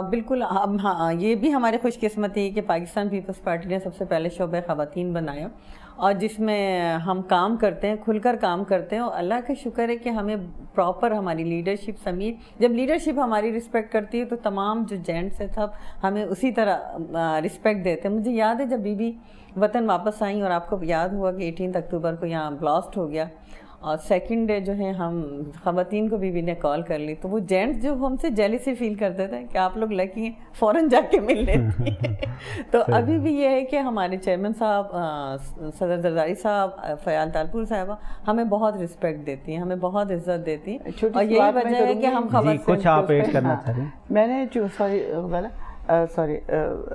بالکل. ہاں, یہ بھی ہماری خوش قسمتی ہے کہ پاکستان پیپلز پارٹی نے سب سے پہلے شعبہ خواتین بنایا, اور جس میں ہم کام کرتے ہیں, کھل کر کام کرتے ہیں. اور اللہ کا شکر ہے کہ ہمیں پراپر ہماری لیڈرشپ سمیت, جب لیڈرشپ ہماری رسپیکٹ کرتی ہے تو تمام جو جینٹس ہیں سب ہمیں اسی طرح رسپیکٹ دیتے ہیں. مجھے یاد ہے جب بی بی وطن واپس آئیں, اور آپ کو یاد ہوا کہ 18 اکتوبر کو یہاں بلاسٹ ہو گیا, اور سیکنڈ ڈے جو ہے ہم خواتین کو بی نے کال کر لی, تو وہ جینٹس جو ہم سے جیلیسی فیل کرتے تھے کہ آپ لوگ لکی ہیں, فوراً جا کے مل لیتے ہیں. تو ابھی بھی یہ ہے کہ ہمارے چیئرمین صاحب, صدر زرداری صاحب, فیال تالپور صاحبہ ہمیں بہت رسپیکٹ دیتی ہیں, ہمیں بہت عزت دیتی ہیں, اور یہی وجہ ہے کہ ہم خواتین. کچھ آپ ایڈ کرنا چاہ رہے ہیں؟ میں نے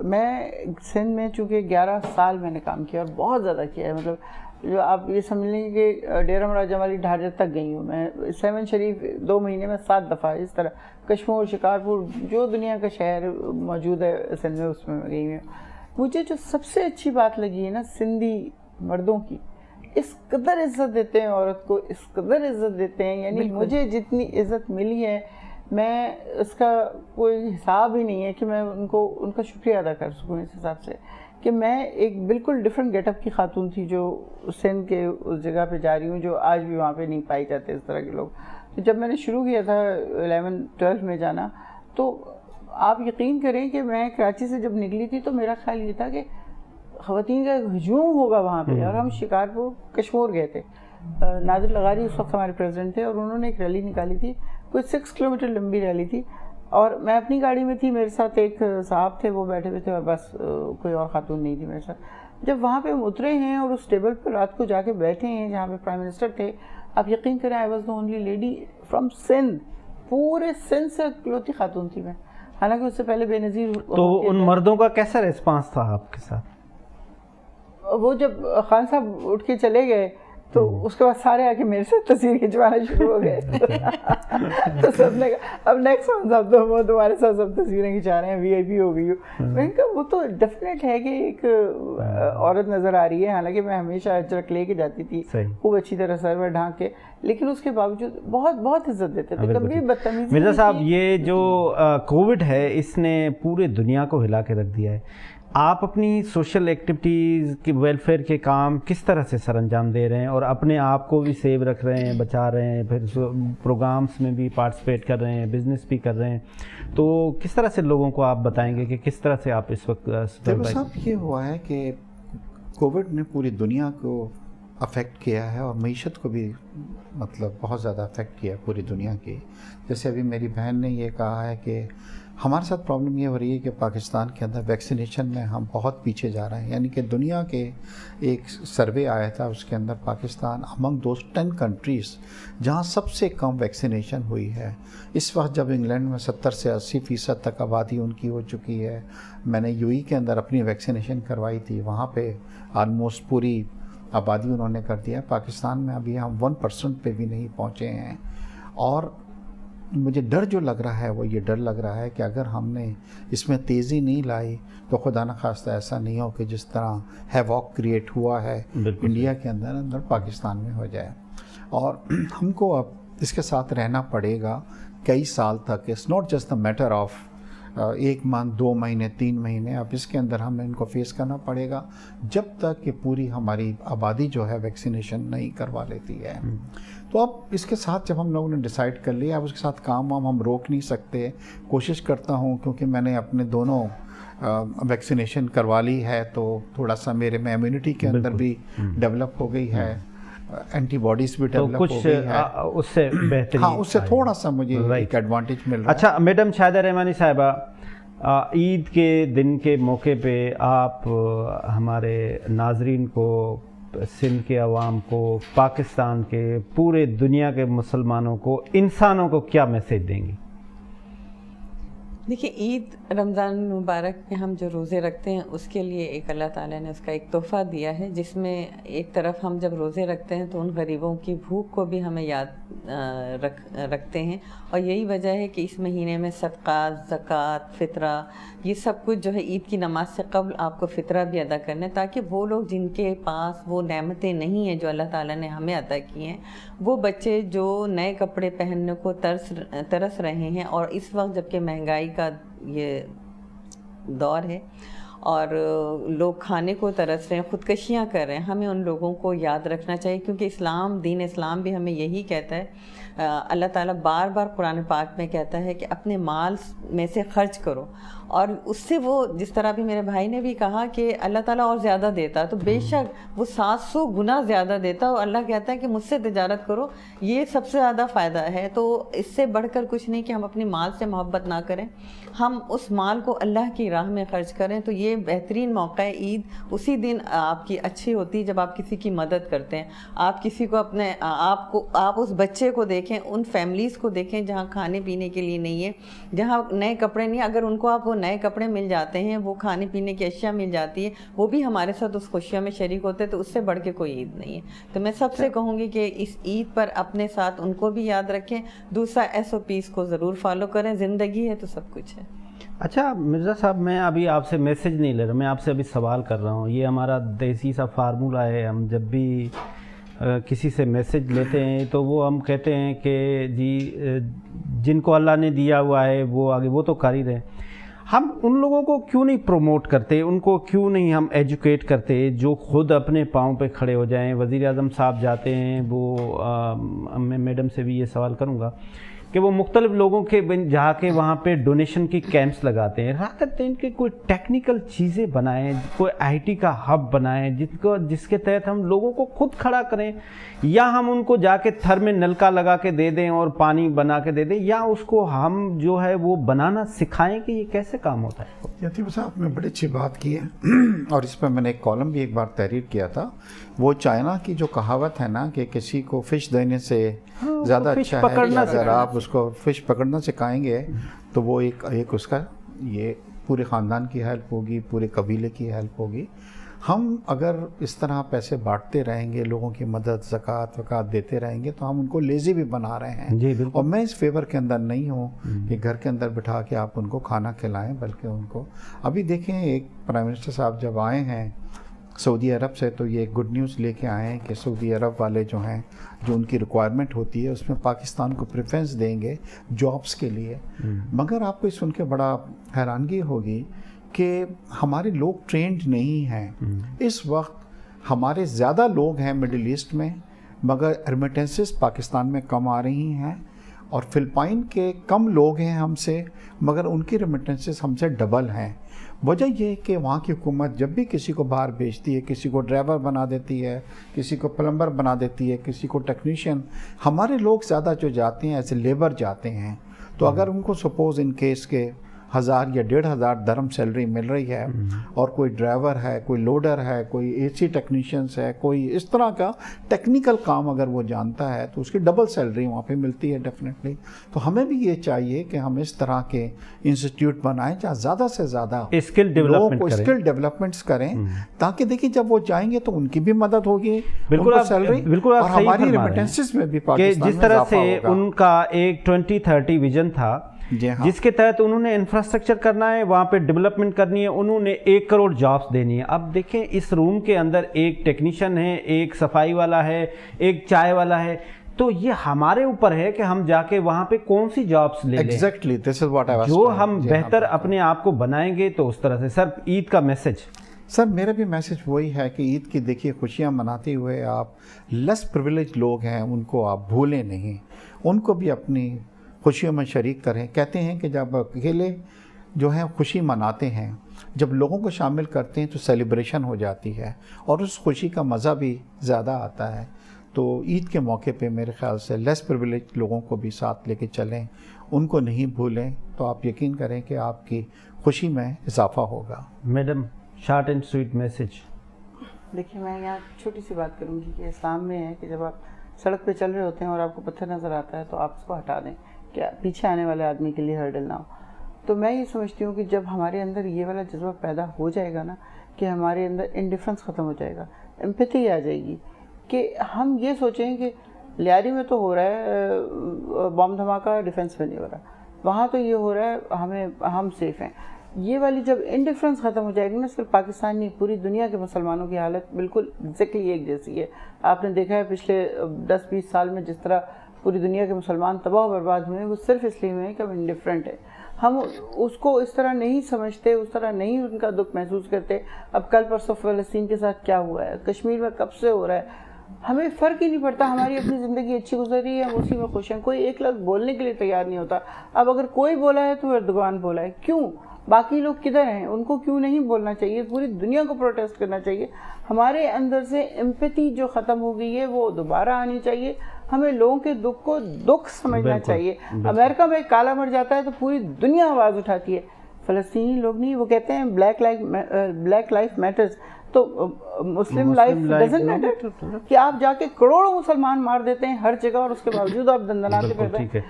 میں سندھ میں چونکہ 11 سال میں نے کام کیا اور بہت زیادہ کیا ہے. مطلب جو آپ یہ سمجھ لیں کہ ڈیرہ مراجہ والی ڈھاڈر تک گئی ہوں میں, 7 شریف 2 مہینے میں 7 دفعہ, اس طرح کشمور, شکارپور, جو دنیا کا شہر موجود ہے سندھ میں اس میں گئی ہوں. مجھے جو سب سے اچھی بات لگی ہے نا, سندھی مردوں کی اس قدر عزت دیتے ہیں عورت کو, اس قدر عزت دیتے ہیں. یعنی مجھے جتنی عزت ملی ہے میں اس کا کوئی حساب ہی نہیں ہے کہ میں ان کا شکریہ ادا کر سکوں. اس حساب سے کہ میں ایک بالکل ڈفرینٹ گیٹ اپ کی خاتون تھی جو سندھ کے اس جگہ پہ جا رہی ہوں, جو آج بھی وہاں پہ نہیں پائی جاتے اس طرح کے لوگ. تو جب میں نے شروع کیا تھا 11-12 میں جانا, تو آپ یقین کریں کہ میں کراچی سے جب نکلی تھی تو میرا خیال یہ تھا کہ خواتین کا ایک ہجوم ہوگا وہاں پہ. اور ہم شکارپور کشمور گئے تھے, ناظر لغاری اس وقت ہمارے پریزیڈنٹ تھے, اور انہوں نے ایک ریلی نکالی تھی, کوئی 6 کلومیٹر لمبی ریلی تھی, اور میں اپنی گاڑی میں تھی, میرے ساتھ ایک صاحب تھے, وہ بیٹھے ہوئے تھے, اور بس کوئی اور خاتون نہیں تھی میرے ساتھ. جب وہاں پہ ہم اترے ہیں اور اس ٹیبل پر رات کو جا کے بیٹھے ہیں جہاں پہ پرائم منسٹر تھے, آپ یقین کریں I was the only lady from Sindh, پورے سندھ سے اکلوتی خاتون تھی میں, حالانکہ اس سے پہلے بے نظیر. تو ان مردوں کا کیسا ریسپانس تھا آپ کے ساتھ؟ وہ جب خان صاحب اٹھ کے چلے گئے تو اس کے بعد سارے آ کے میرے سے تصویر کھنچوانا شروع ہو گئے. تو سب نے کہا اب نیکسٹ خان صاحب تو وہ تمہارے ساتھ سب تصویریں کھنچا رہے ہیں, وی آئی پی ہو گئی ہو. میں نے کہا وہ تو ڈیفینیٹ ہے کہ ایک عورت نظر آ رہی ہے, حالانکہ میں ہمیشہ اجرک لے کے جاتی تھی خوب اچھی طرح سر میں ڈھانک کے, لیکن اس کے باوجود بہت بہت عزت دیتے تھے, کبھی بدتمیزی. مرزا صاحب, یہ جو کووڈ ہے اس نے پورے دنیا کو ہلا کے رکھ دیا ہے. آپ اپنی سوشل ایکٹیویٹیز کی ویلفیئر کے کام کس طرح سے سر انجام دے رہے ہیں, اور اپنے آپ کو بھی سیو رکھ رہے ہیں, بچا رہے ہیں, پھر پروگرامس میں بھی پارٹیسپیٹ کر رہے ہیں, بزنس بھی کر رہے ہیں, تو کس طرح سے لوگوں کو آپ بتائیں گے کہ کس طرح سے آپ اس وقت؟ صاحب یہ ہوا ہے کہ کووڈ نے پوری دنیا کو افیکٹ کیا ہے, اور معیشت کو بھی مطلب بہت زیادہ افیکٹ کیا پوری دنیا کی. جیسے ابھی میری بہن نے یہ کہا ہے کہ ہمارے ساتھ پرابلم یہ ہو رہی ہے کہ پاکستان کے اندر ویکسینیشن میں ہم بہت پیچھے جا رہے ہیں. یعنی کہ دنیا کے ایک سروے آیا تھا, اس کے اندر پاکستان امنگ دوز 10 کنٹریز جہاں سب سے کم ویکسینیشن ہوئی ہے. اس وقت جب انگلینڈ میں 70 سے 80% تک آبادی ان کی ہو چکی ہے, میں نے یو ای کے اندر اپنی ویکسینیشن کروائی تھی, وہاں پہ آلموسٹ پوری آبادی انہوں نے کر دیا. پاکستان میں ابھی ہم 1% پہ بھی نہیں پہنچے ہیں. اور مجھے ڈر جو لگ رہا ہے وہ یہ ڈر لگ رہا ہے کہ اگر ہم نے اس میں تیزی نہیں لائی تو خدا نخواستہ ایسا نہیں ہو کہ جس طرح ہیواک کریٹ ہوا ہے انڈیا کے اندر پاکستان میں ہو جائے. اور ہم کو اب اس کے ساتھ رہنا پڑے گا کئی سال تک. It's not just the matter of 1 ماہ, 2 مہینے, 3 مہینے. اب اس کے اندر ہمیں ان کو فیس کرنا پڑے گا جب تک کہ پوری ہماری آبادی جو ہے ویکسینیشن نہیں کروا لیتی ہے. تو اب اس کے ساتھ جب ہم لوگوں نے ڈیسائیڈ کر لیا, اب اس کے ساتھ کام ہم روک نہیں سکتے. کوشش کرتا ہوں کیونکہ میں نے اپنے دونوں ویکسینیشن کروا لی ہے, تو تھوڑا سا میرے میں امیونٹی کے اندر بھی ڈیولپ ہو گئی ہے, اینٹی باڈیز بھی ڈیولپ ہو گئی ہے, اس سے بہتری. ہاں, اس سے تھوڑا سا مجھے ایک ایڈوانٹیج مل رہا ہے. اچھا میڈم شاہدہ رحمانی صاحبہ, عید کے دن کے موقع پہ آپ ہمارے ناظرین کو, سندھ کے عوام کو, پاکستان کے, پورے دنیا کے مسلمانوں کو, انسانوں کو کیا میسیج دیں گی؟ دیکھیے عید رمضان مبارک میں ہم جو روزے رکھتے ہیں اس کے لیے ایک اللہ تعالیٰ نے اس کا ایک تحفہ دیا ہے، جس میں ایک طرف ہم جب روزے رکھتے ہیں تو ان غریبوں کی بھوک کو بھی ہمیں یاد رکھتے ہیں، اور یہی وجہ ہے کہ اس مہینے میں صدقات، زکوٰۃ، فطرہ، یہ سب کچھ جو ہے عید کی نماز سے قبل آپ کو فطرہ بھی ادا کرنا ہے، تاکہ وہ لوگ جن کے پاس وہ نعمتیں نہیں ہیں جو اللہ تعالیٰ نے ہمیں عطا کی ہیں، وہ بچے جو نئے کپڑے پہننے کو ترس رہے ہیں، اور اس وقت جب کہ مہنگائی کا یہ دور ہے اور لوگ کھانے کو ترس رہے ہیں، خودکشیاں کر رہے ہیں، ہمیں ان لوگوں کو یاد رکھنا چاہیے، کیونکہ دین اسلام بھی ہمیں یہی کہتا ہے، اللہ تعالیٰ بار بار قرآن پاک میں کہتا ہے کہ اپنے مال میں سے خرچ کرو، اور اس سے وہ جس طرح بھی میرے بھائی نے بھی کہا کہ اللہ تعالیٰ اور زیادہ دیتا، تو بے شک وہ 700 گنا زیادہ دیتا، اور اللہ کہتا ہے کہ مجھ سے تجارت کرو، یہ سب سے زیادہ فائدہ ہے۔ تو اس سے بڑھ کر کچھ نہیں کہ ہم اپنی مال سے محبت نہ کریں، ہم اس مال کو اللہ کی راہ میں خرچ کریں۔ تو یہ بہترین موقع ہے عید، اسی دن آپ کی اچھی ہوتی ہے جب آپ کسی کی مدد کرتے ہیں، آپ کسی کو آپ اس بچے کو دیکھیں، ان فیملیز کو دیکھیں جہاں کھانے پینے کے لیے نہیں ہے، جہاں نئے کپڑے نہیں، اگر ان کو آپ وہ نئے کپڑے مل جاتے ہیں، وہ کھانے پینے کی اشیاء مل جاتی ہے، وہ بھی ہمارے ساتھ اس خوشیوں میں شریک ہوتے ہیں، تو اس سے بڑھ کے کوئی عید نہیں ہے۔ تو میں سب سے کہوں گی کہ اس عید پر اپنے ساتھ ان کو بھی یاد رکھیں، دوسرا SOPs کو ضرور فالو کریں، زندگی ہے تو سب کچھ ہے۔ اچھا مرزا صاحب، میں ابھی آپ سے میسج نہیں لے رہا، میں آپ سے ابھی سوال کر رہا ہوں۔ یہ ہمارا دیسی سا فارمولہ ہے، ہم جب بھی کسی سے میسج لیتے ہیں تو وہ ہم کہتے ہیں کہ جی جن کو اللہ نے دیا ہوا ہے وہ آگے وہ تو کر ہی رہے، ہم ان لوگوں کو کیوں نہیں پروموٹ کرتے، ان کو کیوں نہیں ہم ایجوکیٹ کرتے جو خود اپنے پاؤں پہ کھڑے ہو جائیں؟ وزیر اعظم صاحب جاتے ہیں، وہ میں میڈم سے بھی یہ سوال کروں گا کہ وہ مختلف لوگوں کے جا کے وہاں پہ ڈونیشن کی کیمپس لگاتے ہیں، رات دن کے کوئی ٹیکنیکل چیزیں بنائیں، کوئی IT کا ہب بنائیں جس کے تحت ہم لوگوں کو خود کھڑا کریں، یا ہم ان کو جا کے تھر میں نلکا لگا کے دے دیں اور پانی بنا کے دے دیں، یا اس کو ہم جو ہے وہ بنانا سکھائیں کہ یہ کیسے کام ہوتا ہے۔ یتیم صاحب نے بڑی اچھی بات کی ہے، اور اس پہ میں نے ایک کالم بھی ایک بار تحریر کیا تھا۔ وہ چائنا کی جو کہاوت ہے نا کہ کسی کو فش دینے سے زیادہ اچھا ہے کہ اگر آپ اس کو فش پکڑنا سکھائیں گے تو وہ ایک اس کا یہ پورے خاندان کی ہیلپ ہوگی، پورے قبیلے کی ہیلپ ہوگی۔ ہم اگر اس طرح پیسے بانٹتے رہیں گے، لوگوں کی مدد، زکوٰۃ وکات دیتے رہیں گے، تو ہم ان کو لیزی بھی بنا رہے ہیں۔ جی بالکل۔ اور میں اس فیور کے اندر نہیں ہوں کہ گھر کے اندر بٹھا کے آپ ان کو کھانا کھلائیں، بلکہ ان کو ابھی دیکھیں ایک پرائم منسٹر صاحب جب آئے ہیں سعودی عرب سے تو یہ گڈ نیوز لے کے آئے ہیں کہ سعودی عرب والے جو ہیں، جو ان کی ریکوائرمنٹ ہوتی ہے اس میں پاکستان کو پریفرنس دیں گے جابس کے لیے۔ مگر آپ کو سن کے بڑا حیرانگی ہوگی کہ ہمارے لوگ ٹرینڈ نہیں ہیں۔ اس وقت ہمارے زیادہ لوگ ہیں مڈل ایسٹ میں، مگر ریمیٹنسز پاکستان میں کم آ رہی ہیں، اور فلپائن کے کم لوگ ہیں ہم سے، مگر ان کی ریمیٹنسز ہم سے ڈبل ہیں۔ وجہ یہ کہ وہاں کی حکومت جب بھی کسی کو باہر بھیجتی ہے، کسی کو ڈرائیور بنا دیتی ہے، کسی کو پلمبر بنا دیتی ہے، کسی کو ٹیکنیشین، ہمارے لوگ زیادہ جو جاتے ہیں ایسے لیبر جاتے ہیں۔ تو اگر ان کو سپوز ان کیس کے 1000 یا 1500 درہم سیلری مل رہی ہے، اور کوئی ڈرائیور ہے، کوئی لوڈر ہے، کوئی AC ٹیکنیشینس ہے، کوئی اس طرح کا ٹیکنیکل کام اگر وہ جانتا ہے تو اس کی ڈبل سیلری وہاں پہ ملتی ہے ڈیفینیٹلی۔ تو ہمیں بھی یہ چاہیے کہ ہم اس طرح کے انسٹیٹیوٹ بنائیں جہاں زیادہ سے زیادہ لوگوں کو اسکل ڈیولپمنٹس کریں، تاکہ دیکھیں جب وہ جائیں گے تو ان کی بھی مدد ہوگی، بالکل سیلری، اور ہماری ریمیٹنسز میں بھی پاکستان میں جس طرح سے ان کا ایک 2030 ویژن تھا جس کے تحت انہوں نے انفراسٹرکچر کرنا ہے، وہاں پہ ڈیولپمنٹ کرنی ہے، انہوں نے 1 کروڑ جابس دینی ہے۔ اب دیکھیں اس روم کے اندر ایک ٹیکنیشین ہے، ایک صفائی والا ہے، ایک چائے والا ہے، تو یہ ہمارے اوپر ہے کہ ہم جا کے وہاں پہ کون سی جابس لے لیں، exactly this is what I was جو ہم بہتر اپنے آپ کو بنائیں گے۔ تو اس طرح سے سر عید کا میسج؟ سر میرا بھی میسج وہی ہے کہ عید کی دیکھیے خوشیاں مناتے ہوئے آپ لیس پریویلیج لوگ ہیں ان کو آپ بھولیں نہیں، ان کو بھی اپنی خوشیوں میں شریک کریں۔ کہتے ہیں کہ جب اکیلے جو ہیں خوشی مناتے ہیں، جب لوگوں کو شامل کرتے ہیں تو سیلیبریشن ہو جاتی ہے، اور اس خوشی کا مزہ بھی زیادہ آتا ہے۔ تو عید کے موقع پہ میرے خیال سے لیس پریویلیج لوگوں کو بھی ساتھ لے کے چلیں، ان کو نہیں بھولیں، تو آپ یقین کریں کہ آپ کی خوشی میں اضافہ ہوگا۔ Madam short and sweet message? دیکھیے میں یہاں چھوٹی سی بات کروں گی کہ اسلام میں ہے کہ جب آپ سڑک پہ چل رہے ہوتے ہیں اور آپ کو پتھر نظر آتا ہے تو آپ اس کو ہٹا دیں، کہ پیچھے آنے والے آدمی کے لیے ہرڈل نہ ہو۔ تو میں یہ سمجھتی ہوں کہ جب ہمارے اندر یہ والا جذبہ پیدا ہو جائے گا نا کہ ہمارے اندر انڈیفرنس ختم ہو جائے گا, ایمپیتھی آ جائے گی کہ ہم یہ سوچیں کہ لیاری میں تو ہو رہا ہے بم دھماکہ, ڈیفنس میں نہیں ہو رہا, وہاں تو یہ ہو رہا ہے, ہم سیف ہیں. یہ والی جب انڈیفرنس ختم ہو جائے گی نا, صرف پاکستان نہیں پوری دنیا کے مسلمانوں کی حالت بالکل ایگزیکٹلی ایک جیسی ہے. آپ نے دیکھا ہے پچھلے 10-20 سال میں جس طرح پوری دنیا کے مسلمان تباہ و برباد ہوئے ہیں, وہ صرف اس لیے ہوئے ہیں کہ ہم انڈیفرنٹ ہیں. ہم اس کو اس طرح نہیں سمجھتے, اس طرح نہیں ان کا دکھ محسوس کرتے. اب کل پرسوں فلسطین کے ساتھ کیا ہوا ہے, کشمیر میں کب سے ہو رہا ہے, ہمیں فرق ہی نہیں پڑتا. ہماری اپنی زندگی اچھی گزر رہی ہے, ہم اسی میں خوش ہیں. کوئی ایک لفظ بولنے کے لیے تیار نہیں ہوتا. اب اگر کوئی بولا ہے تو اردوغان بولا ہے, کیوں؟ باقی لوگ کدھر ہیں؟ ان کو کیوں نہیں بولنا چاہیے؟ پوری دنیا کو پروٹیسٹ کرنا چاہیے. ہمارے اندر سے ایمپیتھی جو ختم ہو گئی ہے وہ دوبارہ آنی چاہیے. ہمیں لوگوں کے دکھ کو دکھ سمجھنا چاہیے. امریکہ میں کالا مر جاتا ہے تو پوری دنیا آواز اٹھاتی ہے, فلسطینی لوگ نہیں. وہ کہتے ہیں بلیک لائف میٹرز, تو مسلم لائف ڈزنٹ میٹر. کہ آپ جا کے کروڑوں مسلمان مار دیتے ہیں ہر جگہ اور اس کے باوجود آپ دندناتے پھرتے ہیں.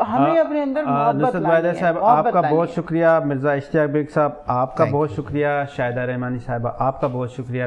ہمیں اپنے اندر محبت لانی ہے. صاحب آپ کا بہت شکریہ. مرزا اشتیاق بیگ صاحب آپ کا بہت شکریہ. شاہدہ رحمانی صاحبہ آپ کا بہت شکریہ.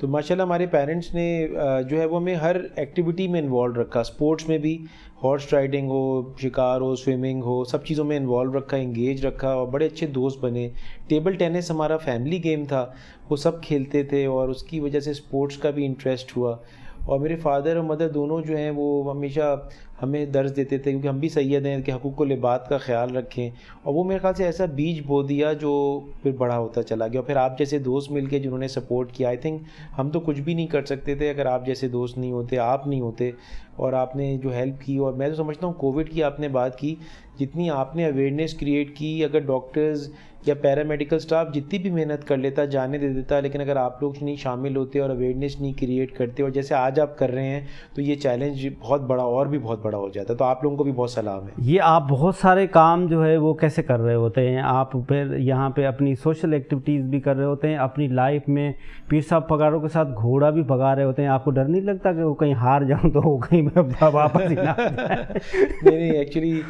تو ماشاءاللہ ہمارے پیرنٹس نے جو ہے وہ ہمیں ہر ایکٹیویٹی میں انوالو رکھا, اسپورٹس میں بھی, ہارس رائڈنگ ہو, شکار ہو, سوئمنگ ہو, سب چیزوں میں انوالو رکھا, انگیج رکھا, اور بڑے اچھے دوست بنے. ٹیبل ٹینس ہمارا فیملی گیم تھا, وہ سب کھیلتے تھے, اور اس کی وجہ سے اسپورٹس کا بھی انٹرسٹ ہوا. اور میرے فادر اور مدر دونوں جو ہیں وہ ہمیشہ ہمیں درس دیتے تھے, کیونکہ ہم بھی سید ہیں کہ حقوق العباد کا خیال رکھیں. اور وہ میرے خیال سے ایسا بیج بو دیا جو پھر بڑا ہوتا چلا گیا. اور پھر آپ جیسے دوست مل کے جنہوں نے سپورٹ کیا, آئی تھنک ہم تو کچھ بھی نہیں کر سکتے تھے اگر آپ جیسے دوست نہیں ہوتے, آپ نہیں ہوتے, اور آپ نے جو ہیلپ کی. اور میں تو سمجھتا ہوں کووڈ کی آپ نے بات کی, جتنی آپ نے اویئرنیس کریٹ کی, اگر ڈاکٹرز یا پیرامیڈیکل اسٹاف جتنی بھی محنت کر لیتا, جانے دے دیتا, لیکن اگر آپ لوگ نہیں شامل ہوتے اور اویئرنیس نہیں کریٹ کرتے, اور جیسے آج آپ کر رہے ہیں, تو یہ چیلنج بہت بڑا اور بھی بہت بڑا ہو جاتا. تو آپ لوگوں کو بھی بہت سلام ہے. یہ آپ بہت سارے کام جو ہے وہ کیسے کر رہے ہوتے ہیں آپ؟ پھر یہاں پہ اپنی سوشل ایکٹیویٹیز بھی کر رہے ہوتے ہیں, اپنی لائف میں پیر صاحب پگاروں کے ساتھ گھوڑا بھی بھگا رہے ہوتے ہیں. آپ کو ڈر نہیں لگتا کہ وہ کہیں ہار جاؤں تو کہیں میں واپس ہی نہ آ جائے؟ نہیں, ایکچولی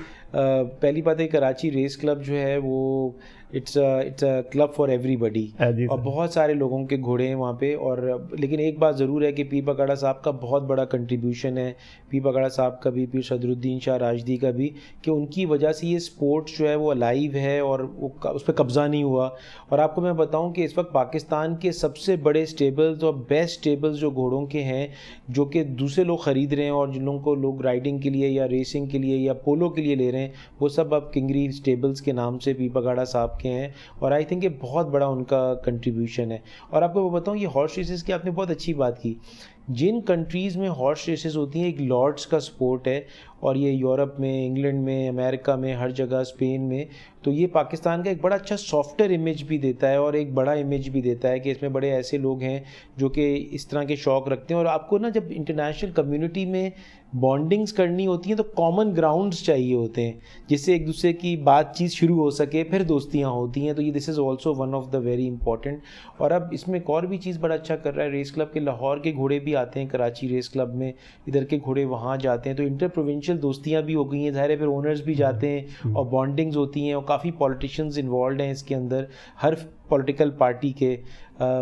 پہلی بات ہے کراچی ریس کلب جو ہے وہ it's a club for everybody, اور بہت سارے لوگوں کے گھوڑے ہیں وہاں پہ. اور لیکن ایک بات ضرور ہے کہ پیر پگاڑا صاحب کا بہت بڑا کنٹریبیوشن ہے, پیر پگاڑا صاحب کا بھی, پیر صدر الدین شاہ راشدی کا بھی, کہ ان کی وجہ سے یہ اسپورٹس جو ہے وہ الائیو ہے اور وہ اس پہ قبضہ نہیں ہوا. اور آپ کو میں بتاؤں کہ اس وقت پاکستان کے سب سے بڑے اسٹیبلز اور بیسٹ اسٹیبلز جو گھوڑوں کے ہیں, جو کہ دوسرے لوگ خرید رہے ہیں, اور جن لوگوں کو لوگ رائڈنگ کے لیے یا ریسنگ کے لیے یا پولو کے لیے لے رہے ہیں, وہ سب اب کنگری اسٹیبلز کے نام سے پیر پگاڑا صاحب کے ہیں. اور آئی تھنک یہ بہت بڑا ان کا کنٹریبیوشن ہے. اور آپ کو وہ بتاؤں, یہ ہارس ریسز کی آپ نے بہت اچھی بات کی. جن کنٹریز میں ہارس ریسز ہوتی ہیں, ایک لارڈس کا سپورٹ ہے, اور یہ یورپ میں, انگلینڈ میں, امریکہ میں, ہر جگہ, اسپین میں, تو یہ پاکستان کا ایک بڑا اچھا سافٹر امیج بھی دیتا ہے, اور ایک بڑا امیج بھی دیتا ہے کہ اس میں بڑے ایسے لوگ ہیں جو کہ اس طرح کے شوق رکھتے ہیں. اور آپ کو نا جب انٹرنیشنل کمیونٹی میں بانڈنگز کرنی ہوتی ہیں تو کامن گراؤنڈز چاہیے ہوتے ہیں, جس سے ایک دوسرے کی بات چیت شروع ہو سکے, پھر دوستیاں ہوتی ہیں. تو یہ this is also one of the very important. اور اب اس میں ایک اور بھی چیز بڑا اچھا کر رہا ہے ریس کلب کے, لاہور کے گھوڑے بھی آتے ہیں کراچی ریس کلب میں, ادھر کے گھوڑے وہاں جاتے ہیں, تو انٹر پروونشل دوستیاں بھی ہو گئی ہیں, ظاہر ہے پھر اونرز بھی جاتے ہیں اور بانڈنگز ہوتی ہیں, اور کافی پولیٹیشینز انوالوڈ ہیں اس کے اندر, ہر پولیٹیکل پارٹی کے.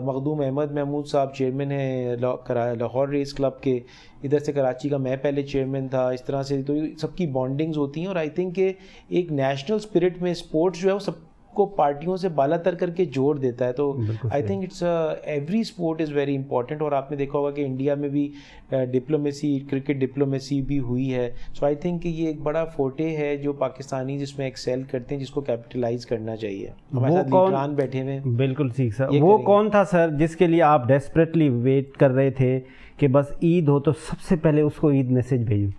مخدوم احمد محمود صاحب چیئرمین ہیں لاہور ریس کلب کے, ادھر سے کراچی کا میں پہلے چیئرمین تھا, اس طرح سے. تو سب کی بانڈنگز ہوتی ہیں, اور آئی تھنک کہ ایک نیشنل اسپرٹ میں اسپورٹس جو ہے وہ سب کو پارٹیوں سے بالا تر کر کے جوڑ دیتا ہے. تو I think it's every sport is very important. اور آپ نے دیکھا ہوگا کہ انڈیا میں بھی ڈپلومیسی, کرکٹ ڈپلومیسی بھی ہوئی ہے. سو آئی تھنک کہ یہ ایک بڑا فوٹے ہے جو پاکستانی جس میں ایکسیل کرتے ہیں, جس کو کیپٹلائز کرنا چاہیے. ہمارے ساتھ لیڈران بیٹھے ہوئے. بالکل ٹھیک سر. وہ کون تھا سر جس کے لیے آپ ڈیسپریٹلی ویٹ کر رہے تھے کہ بس عید ہو تو سب سے پہلے اس کو عید میسج بھیجوں؟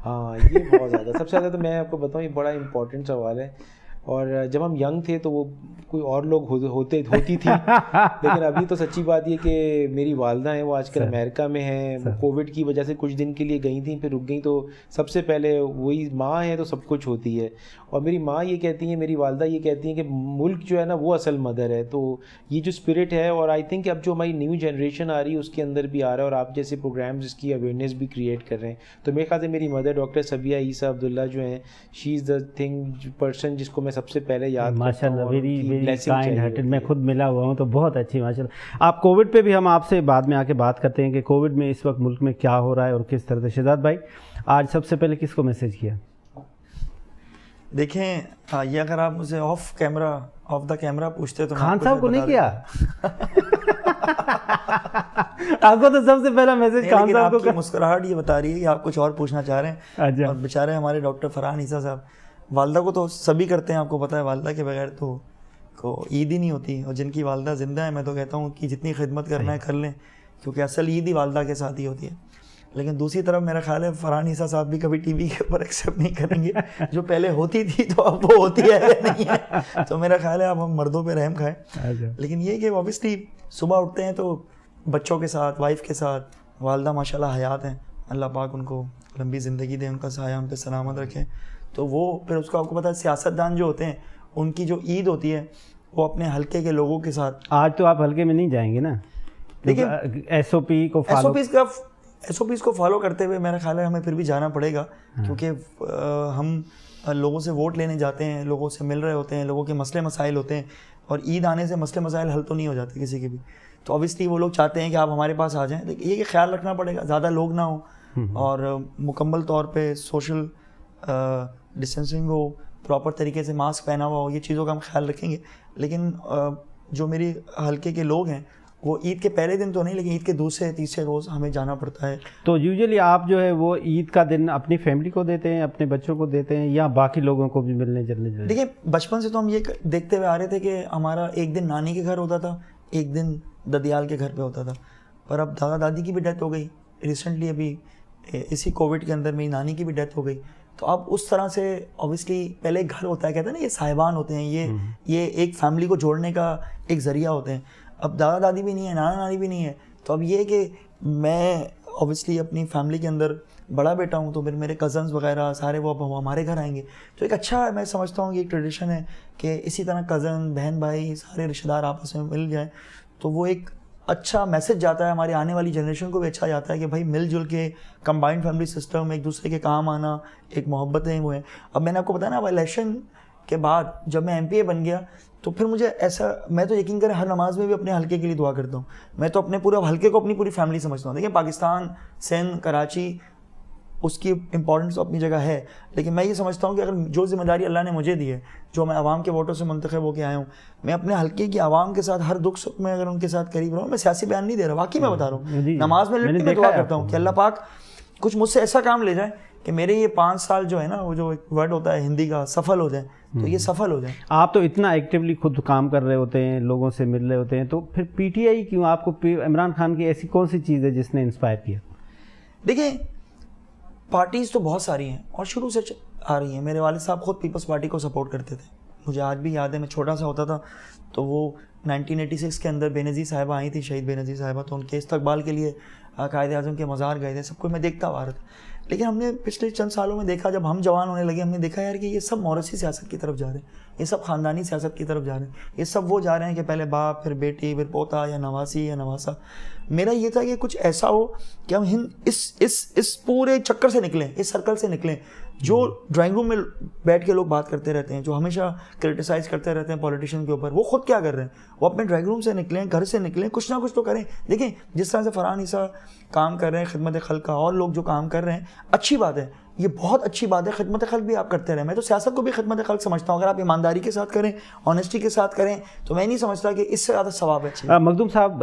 ہاں, یہ بہت زیادہ, سب سے زیادہ تو میں آپ کو بتاؤں, یہ بڑا امپورٹنٹ سوال ہے. اور جب ہم ینگ تھے تو وہ کوئی اور لوگ ہوتی تھی, لیکن ابھی تو سچی بات یہ کہ میری والدہ ہیں, وہ آج کل امریکہ میں ہیں. کووڈ کی وجہ سے کچھ دن کے لیے گئی تھیں, پھر رک گئیں. تو سب سے پہلے وہی ماں ہے تو سب کچھ ہوتی ہے. اور میری ماں یہ کہتی ہیں, میری والدہ یہ کہتی ہیں کہ ملک جو ہے نا وہ اصل مدر ہے. تو یہ جو اسپرٹ ہے, اور آئی تھنک کہ اب جو ہماری نیو جنریشن آ رہی ہے اس کے اندر بھی آ رہا ہے, اور آپ جیسے پروگرامز اس کی اویئرنیس بھی کریٹ کر رہے ہیں. تو میرے خیال سے میری مدر ڈاکٹر صبیہ عیسیٰ عبداللہ جو ہیں, شی از دا تھنگ پرسن جس کو میں سب سے پہلے یاد کرتا ہوں. ماشاء اللہ, ویری کائنڈ ہارٹڈ. میں خود ملا ہوا ہوں تو بہت اچھی ماشاء اللہ. آپ کووڈ پہ بھی ہم آپ سے بعد میں آ کے بات کرتے ہیں کہ کووڈ میں اس وقت ملک میں کیا ہو رہا ہے اور کس طرح سے. شہزاد بھائی, آج سب سے پہلے کس کو میسج کیا؟ دیکھیں, یہ اگر آپ مجھے آف دا کیمرہ پوچھتے تو خان صاحب کو نہیں کیا؟ آپ کو تو سب سے پہلا میسج خان صاحب کو. مسکراہٹ یہ بتا رہی ہے کہ آپ کچھ اور پوچھنا چاہ رہے ہیں. اور بیچارے ہمارے ڈاکٹر فرحان عیسیٰ صاحب, والدہ کو تو سبھی کرتے ہیں, آپ کو پتہ ہے, والدہ کے بغیر تو کو عید ہی نہیں ہوتی. اور جن کی والدہ زندہ ہے, میں تو کہتا ہوں کہ جتنی خدمت کرنا ہے کر لیں, کیونکہ اصل عید ہی والدہ کے ساتھ ہی ہوتی ہے. لیکن دوسری طرف میرا خیال ہے فرحان عیسیٰ صاحب بھی کبھی ٹی وی کے اوپر ایکسیپٹ نہیں کریں گے, جو پہلے ہوتی تھی تو اب وہ ہوتی ہے نہیں ہے. تو میرا خیال ہے اب ہم مردوں پہ رحم کھائیں. لیکن یہ کہ اوبیسلی صبح اٹھتے ہیں تو بچوں کے ساتھ, وائف کے ساتھ, والدہ ماشاء اللہ حیات ہیں, اللہ پاک ان کو لمبی زندگی دے, ان کا سایہ ان پہ سلامت رکھے. تو وہ پھر اس کو آپ کو پتہ ہے سیاستدان جو ہوتے ہیں ان کی جو عید ہوتی ہے وہ اپنے حلقے کے لوگوں کے ساتھ. آج تو آپ حلقے میں نہیں جائیں گے نا, لیکن ایس او پی کو فالو کرتے ہوئے میرا خیال ہے ہمیں پھر بھی جانا پڑے گا, کیونکہ ہم لوگوں سے ووٹ لینے جاتے ہیں, لوگوں سے مل رہے ہوتے ہیں, لوگوں کے مسئلے مسائل ہوتے ہیں. اور عید آنے سے مسئلے مسائل حل تو نہیں ہو جاتے کسی کے بھی. تو اوبیسلی وہ لوگ چاہتے ہیں کہ آپ ہمارے پاس آ جائیں. یہ کہ خیال رکھنا پڑے گا زیادہ لوگ نہ ہوں اور مکمل طور پہ سوشل ڈسٹینسنگ ہو, پراپر طریقے سے ماسک پہنا ہوا ہو, یہ چیزوں کا ہم خیال رکھیں گے. لیکن جو میری حلقے کے لوگ ہیں وہ عید کے پہلے دن تو نہیں, لیکن عید کے دوسرے تیسرے روز ہمیں جانا پڑتا ہے. تو یوزلی آپ جو ہے وہ عید کا دن اپنی فیملی کو دیتے ہیں, اپنے بچوں کو دیتے ہیں, یا باقی لوگوں کو بھی ملنے جلنے جاتے ہیں؟ دیکھیں بچپن سے تو ہم یہ دیکھتے ہوئے آ رہے تھے کہ ہمارا ایک دن نانی کے گھر ہوتا تھا, ایک دن ددیال کے گھر پہ ہوتا تھا. پر اب دادا دادی کی بھی ڈیتھ ہو گئی ریسنٹلی, ابھی اسی کووڈ کے اندر میری نانی کی بھی ڈیتھ ہو گئی. تو اب اس طرح سے اوبیسلی پہلے ایک گھر ہوتا ہے, کہتے ہیں نا یہ صاحبان ہوتے ہیں, یہ ایک فیملی کو جوڑنے کا ایک ذریعہ ہوتے ہیں. اب دادا دادی بھی نہیں ہے, نانا نانی بھی نہیں ہے. تو اب یہ کہ میں اوبیسلی اپنی فیملی کے اندر بڑا بیٹا ہوں, تو پھر میرے کزنس وغیرہ سارے وہ اب ہمارے گھر آئیں گے. تو ایک اچھا میں سمجھتا ہوں کہ ایک ٹریڈیشن ہے کہ اسی طرح کزن بہن بھائی سارے رشتہ دار آپس میں مل جائیں. تو وہ ایک اچھا میسج جاتا ہے, ہماری آنے والی جنریشن کو بھی اچھا جاتا ہے کہ بھائی مل جل کے کمبائنڈ فیملی سسٹم, ایک دوسرے کے کام آنا, ایک محبتیں وہ ہیں. اب میں نے آپ کو بتایا نا, اب الیکشن کے بعد جب میں MP بن گیا تو پھر مجھے ایسا, میں تو یقین کریں ہر نماز میں بھی اپنے حلقے کے لیے دعا کرتا ہوں. میں تو اپنے پورے حلقے کو اپنی پوری فیملی سمجھتا ہوں. دیکھیں پاکستان, سندھ, کراچی, اس کی امپورٹنس اپنی جگہ ہے, لیکن میں یہ سمجھتا ہوں کہ اگر جو ذمہ داری اللہ نے مجھے دی ہے, جو میں عوام کے ووٹوں سے منتخب ہو کے آیا ہوں, میں اپنے حلقے کی عوام کے ساتھ ہر دکھ سکھ میں اگر ان کے ساتھ قریب رہوں. میں سیاسی بیان نہیں دے رہا, واقعی میں بتا رہا ہوں. نماز میں لٹ کے میں دعا کرتا ہوں کہ اللہ پاک کچھ مجھ سے ایسا کام لے جائے کہ میرے یہ 5 سال جو ہے نا, وہ جو ایک ورڈ ہوتا ہے ہندی کا, سفل ہو جائیں. تو یہ سفل ہو جائیں. آپ تو اتنا ایکٹیولی خود کام کر رہے ہوتے ہیں, لوگوں سے مل رہے ہوتے ہیں, تو پھر PTI کیوں, آپ کو عمران خان کی ایسی کون سی چیز ہے جس نے انسپائر کیا؟ دیکھیں پارٹیز تو بہت ساری ہیں اور شروع سے آ رہی ہیں. میرے والد صاحب خود پیپلز پارٹی کو سپورٹ کرتے تھے. مجھے آج بھی یاد ہے, میں چھوٹا سا ہوتا تھا تو وہ 1986 کے اندر بے نظیر صاحبہ آئی تھی, شہید بے نظیر صاحبہ, تو ان کے استقبال کے لیے قائد اعظم کے مزار گئے تھے. سب کو میں دیکھتا آ رہا تھا. لیکن ہم نے پچھلے چند سالوں میں دیکھا, جب ہم جوان ہونے لگے, ہم نے دیکھا یار کہ یہ سب موروثی سیاست کی طرف جا رہے ہیں, یہ سب خاندانی سیاست کی طرف جا رہے ہیں. یہ سب وہ جا رہے ہیں کہ پہلے باپ, پھر بیٹی, پھر پوتا, یا نواسی یا نواسا. میرا یہ تھا کہ کچھ ایسا ہو کہ ہم اس پورے چکر سے نکلیں, اس سرکل سے نکلیں. جو ڈرائنگ روم میں بیٹھ کے لوگ بات کرتے رہتے ہیں, جو ہمیشہ کرٹیسائز کرتے رہتے ہیں پولیٹیشین کے اوپر, وہ خود کیا کر رہے ہیں, وہ اپنے ڈرائنگ روم سے نکلیں, گھر سے نکلیں, کچھ نہ کچھ تو کریں. دیکھیں جس طرح سے فرحان عیسیٰ کام کر رہے ہیں خدمت خلق کا, اور لوگ جو کام کر رہے ہیں, اچھی بات ہے, یہ بہت اچھی بات ہے. خدمت خلق بھی آپ کرتے رہیں. میں تو سیاست کو بھی خدمت خلق سمجھتا ہوں. اگر آپ ایمانداری کے ساتھ کریں, آنیسٹی کے ساتھ کریں, تو میں نہیں سمجھتا کہ اس سے زیادہ ثواب ہے. مخدوم صاحب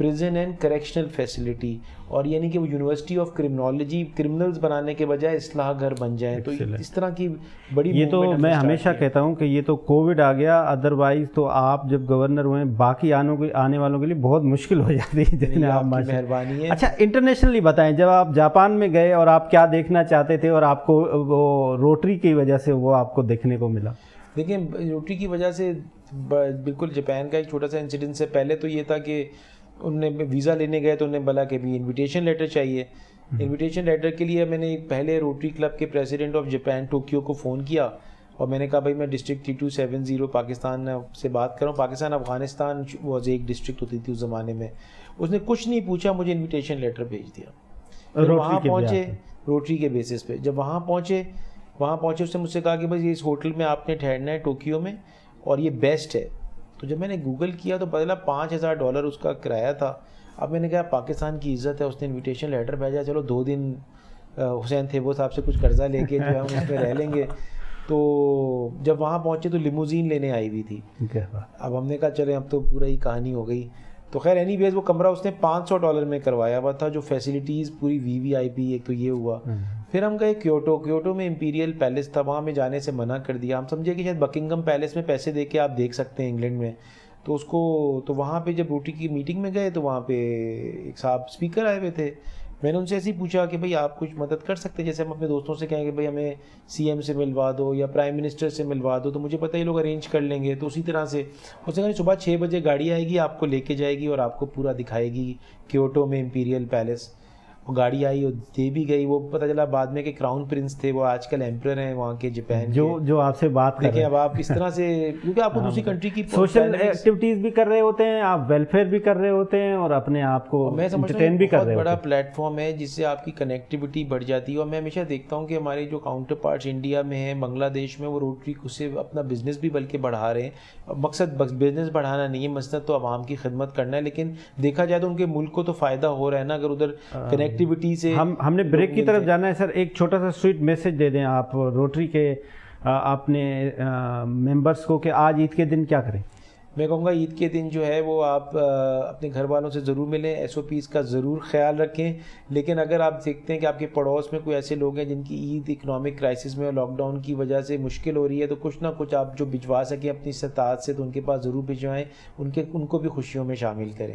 پریزن اینڈ کریکشنل فیسلٹی, اور یعنی کہ وہ یونیورسٹی آف کرمنالوجی کرمنلز بنانے کے بجائے اصلاح گھر بن جائیں. تو اس طرح کی بڑی یہ تو میں ہمیشہ کہتا ہوں کہ یہ تو کووڈ آ گیا, ادروائز تو آپ جب گورنر ہوئے باقی آنے والوں کے لیے بہت مشکل ہو جاتی ہے. جتنے آپ مہربانی ہے. اچھا انٹرنیشنلی بتائیں, جب آپ جاپان میں گئے اور آپ کیا دیکھنا چاہتے تھے اور آپ کو وہ روٹری کی وجہ سے وہ آپ کو دیکھنے کو ملا؟ دیکھیں روٹری کی وجہ سے بالکل جاپان کا ایک چھوٹا سا انسیڈنٹ سے پہلے تو یہ تھا کہ انہوں نے ویزا لینے گئے تو انہوں نے بولا کہ بھی انویٹیشن لیٹر چاہیے. انویٹیشن لیٹر کے لیے میں نے پہلے روٹری کلب کے پریزیڈنٹ آف جاپان ٹوکیو کو فون کیا اور میں نے کہا بھائی میں ڈسٹرکٹ 3270 پاکستان سے بات کر رہا ہوں. پاکستان افغانستان واز ایک ڈسٹرکٹ ہوتی تھی اس زمانے میں. اس نے کچھ نہیں پوچھا, مجھے انویٹیشن لیٹر بھیج دیا. وہاں پہنچے روٹری کے بیسس پہ, جب وہاں پہنچے اس نے مجھ سے کہا کہ بھائی اس ہوٹل میں آپ نے ٹھہرنا ہے ٹوکیو میں اور یہ بیسٹ ہے. تو جب میں نے گوگل کیا تو پتا چلا $5000 اس کا کرایہ تھا. اب میں نے کہا پاکستان کی عزت ہے, اس نے انویٹیشن لیٹر بھیجا, چلو 2 دن حسین تھیبو صاحب سے کچھ قرضہ لے کے جو ہے ہم اس میں رہ لیں گے. تو جب وہاں پہنچے تو لیموزین لینے آئی ہوئی تھی. اب ہم نے کہا چلے اب تو پورا ہی کہانی ہو گئی. تو خیر اینی ویز وہ کمرہ اس نے $500 میں کروایا ہوا تھا, جو فیسلٹیز پوری VIP. ایک تو یہ ہوا. پھر ہم گئے کیوٹو میں امپیریل پیلس تھا, وہاں میں جانے سے منع کر دیا. ہم سمجھے کہ شاید بکنگم پیلس میں پیسے دے کے آپ دیکھ سکتے ہیں انگلینڈ میں. تو وہاں پہ جب روٹری کی میٹنگ میں گئے تو وہاں پہ ایک صاحب اسپیکر آئے ہوئے تھے. میں نے ان سے ایسے ہی پوچھا کہ بھائی آپ کچھ مدد کر سکتے ہیں, جیسے ہم اپنے دوستوں سے کہیں کہ بھائی ہمیں CM سے ملوا دو یا پرائم منسٹر سے ملوا دو, تو مجھے پتہ یہ لوگ ارینج کر لیں گے. تو اسی طرح سے اس نے کہا صبح 6 بجے گاڑی آئے گی, آپ کو لے کے جائے گی اور آپ کو پورا دکھائے گی کیوٹو میں امپیریل پیلس. وہ گاڑی آئی اور دے بھی گئی. وہ پتہ چلا بعد میں کہ کراؤن پرنس تھے, وہ آج کل ایمپرر ہیں وہاں کے جاپان جو آپ سے بات کر دیکھیں. اب آپ اس طرح سے کیونکہ آپ کو دوسری کنٹری کی سوشل ایکٹیویٹیز بھی کر رہے ہوتے ہیں, آپ ویلفیئر بھی کر رہے ہوتے ہیں اور اپنے آپ کو انٹرٹین بھی کر رہے ہوتے ہیں. بہت بڑا پلیٹ فارم ہے جس سے آپ کی کنیکٹیوٹی بڑھ جاتی ہے. اور میں ہمیشہ دیکھتا ہوں کہ ہمارے جو کاؤنٹر پارٹس انڈیا میں ہیں, بنگلہ دیش میں, وہ روٹری سے اپنا بزنس بھی بلکہ بڑھا رہے ہیں. مقصد بزنس بڑھانا نہیں ہے, مقصد تو عوام کی خدمت کرنا ہے. لیکن دیکھا جائے تو ان کے ملک کو تو فائدہ ہو رہا ہے نا, اگر ادھر کنیکٹیوٹی سے. ہم نے بریک کی طرف جانا ہے سر. ایک چھوٹا سا سویٹ میسج دے دیں آپ روٹری کے اپنے ممبرس کو کہ آج عید کے دن کیا کریں. میں کہوں گا عید کے دن جو ہے وہ آپ اپنے گھر والوں سے ضرور ملیں, SOPs کا ضرور خیال رکھیں. لیکن اگر آپ دیکھتے ہیں کہ آپ کے پڑوس میں کوئی ایسے لوگ ہیں جن کی عید اکنامک کرائسس میں اور لاک ڈاؤن کی وجہ سے مشکل ہو رہی ہے, تو کچھ نہ کچھ آپ جو بھجوا سکیں اپنی استطاعت سے تو ان کے پاس ضرور بھجوائیں, ان کو بھی خوشیوں میں شامل کریں.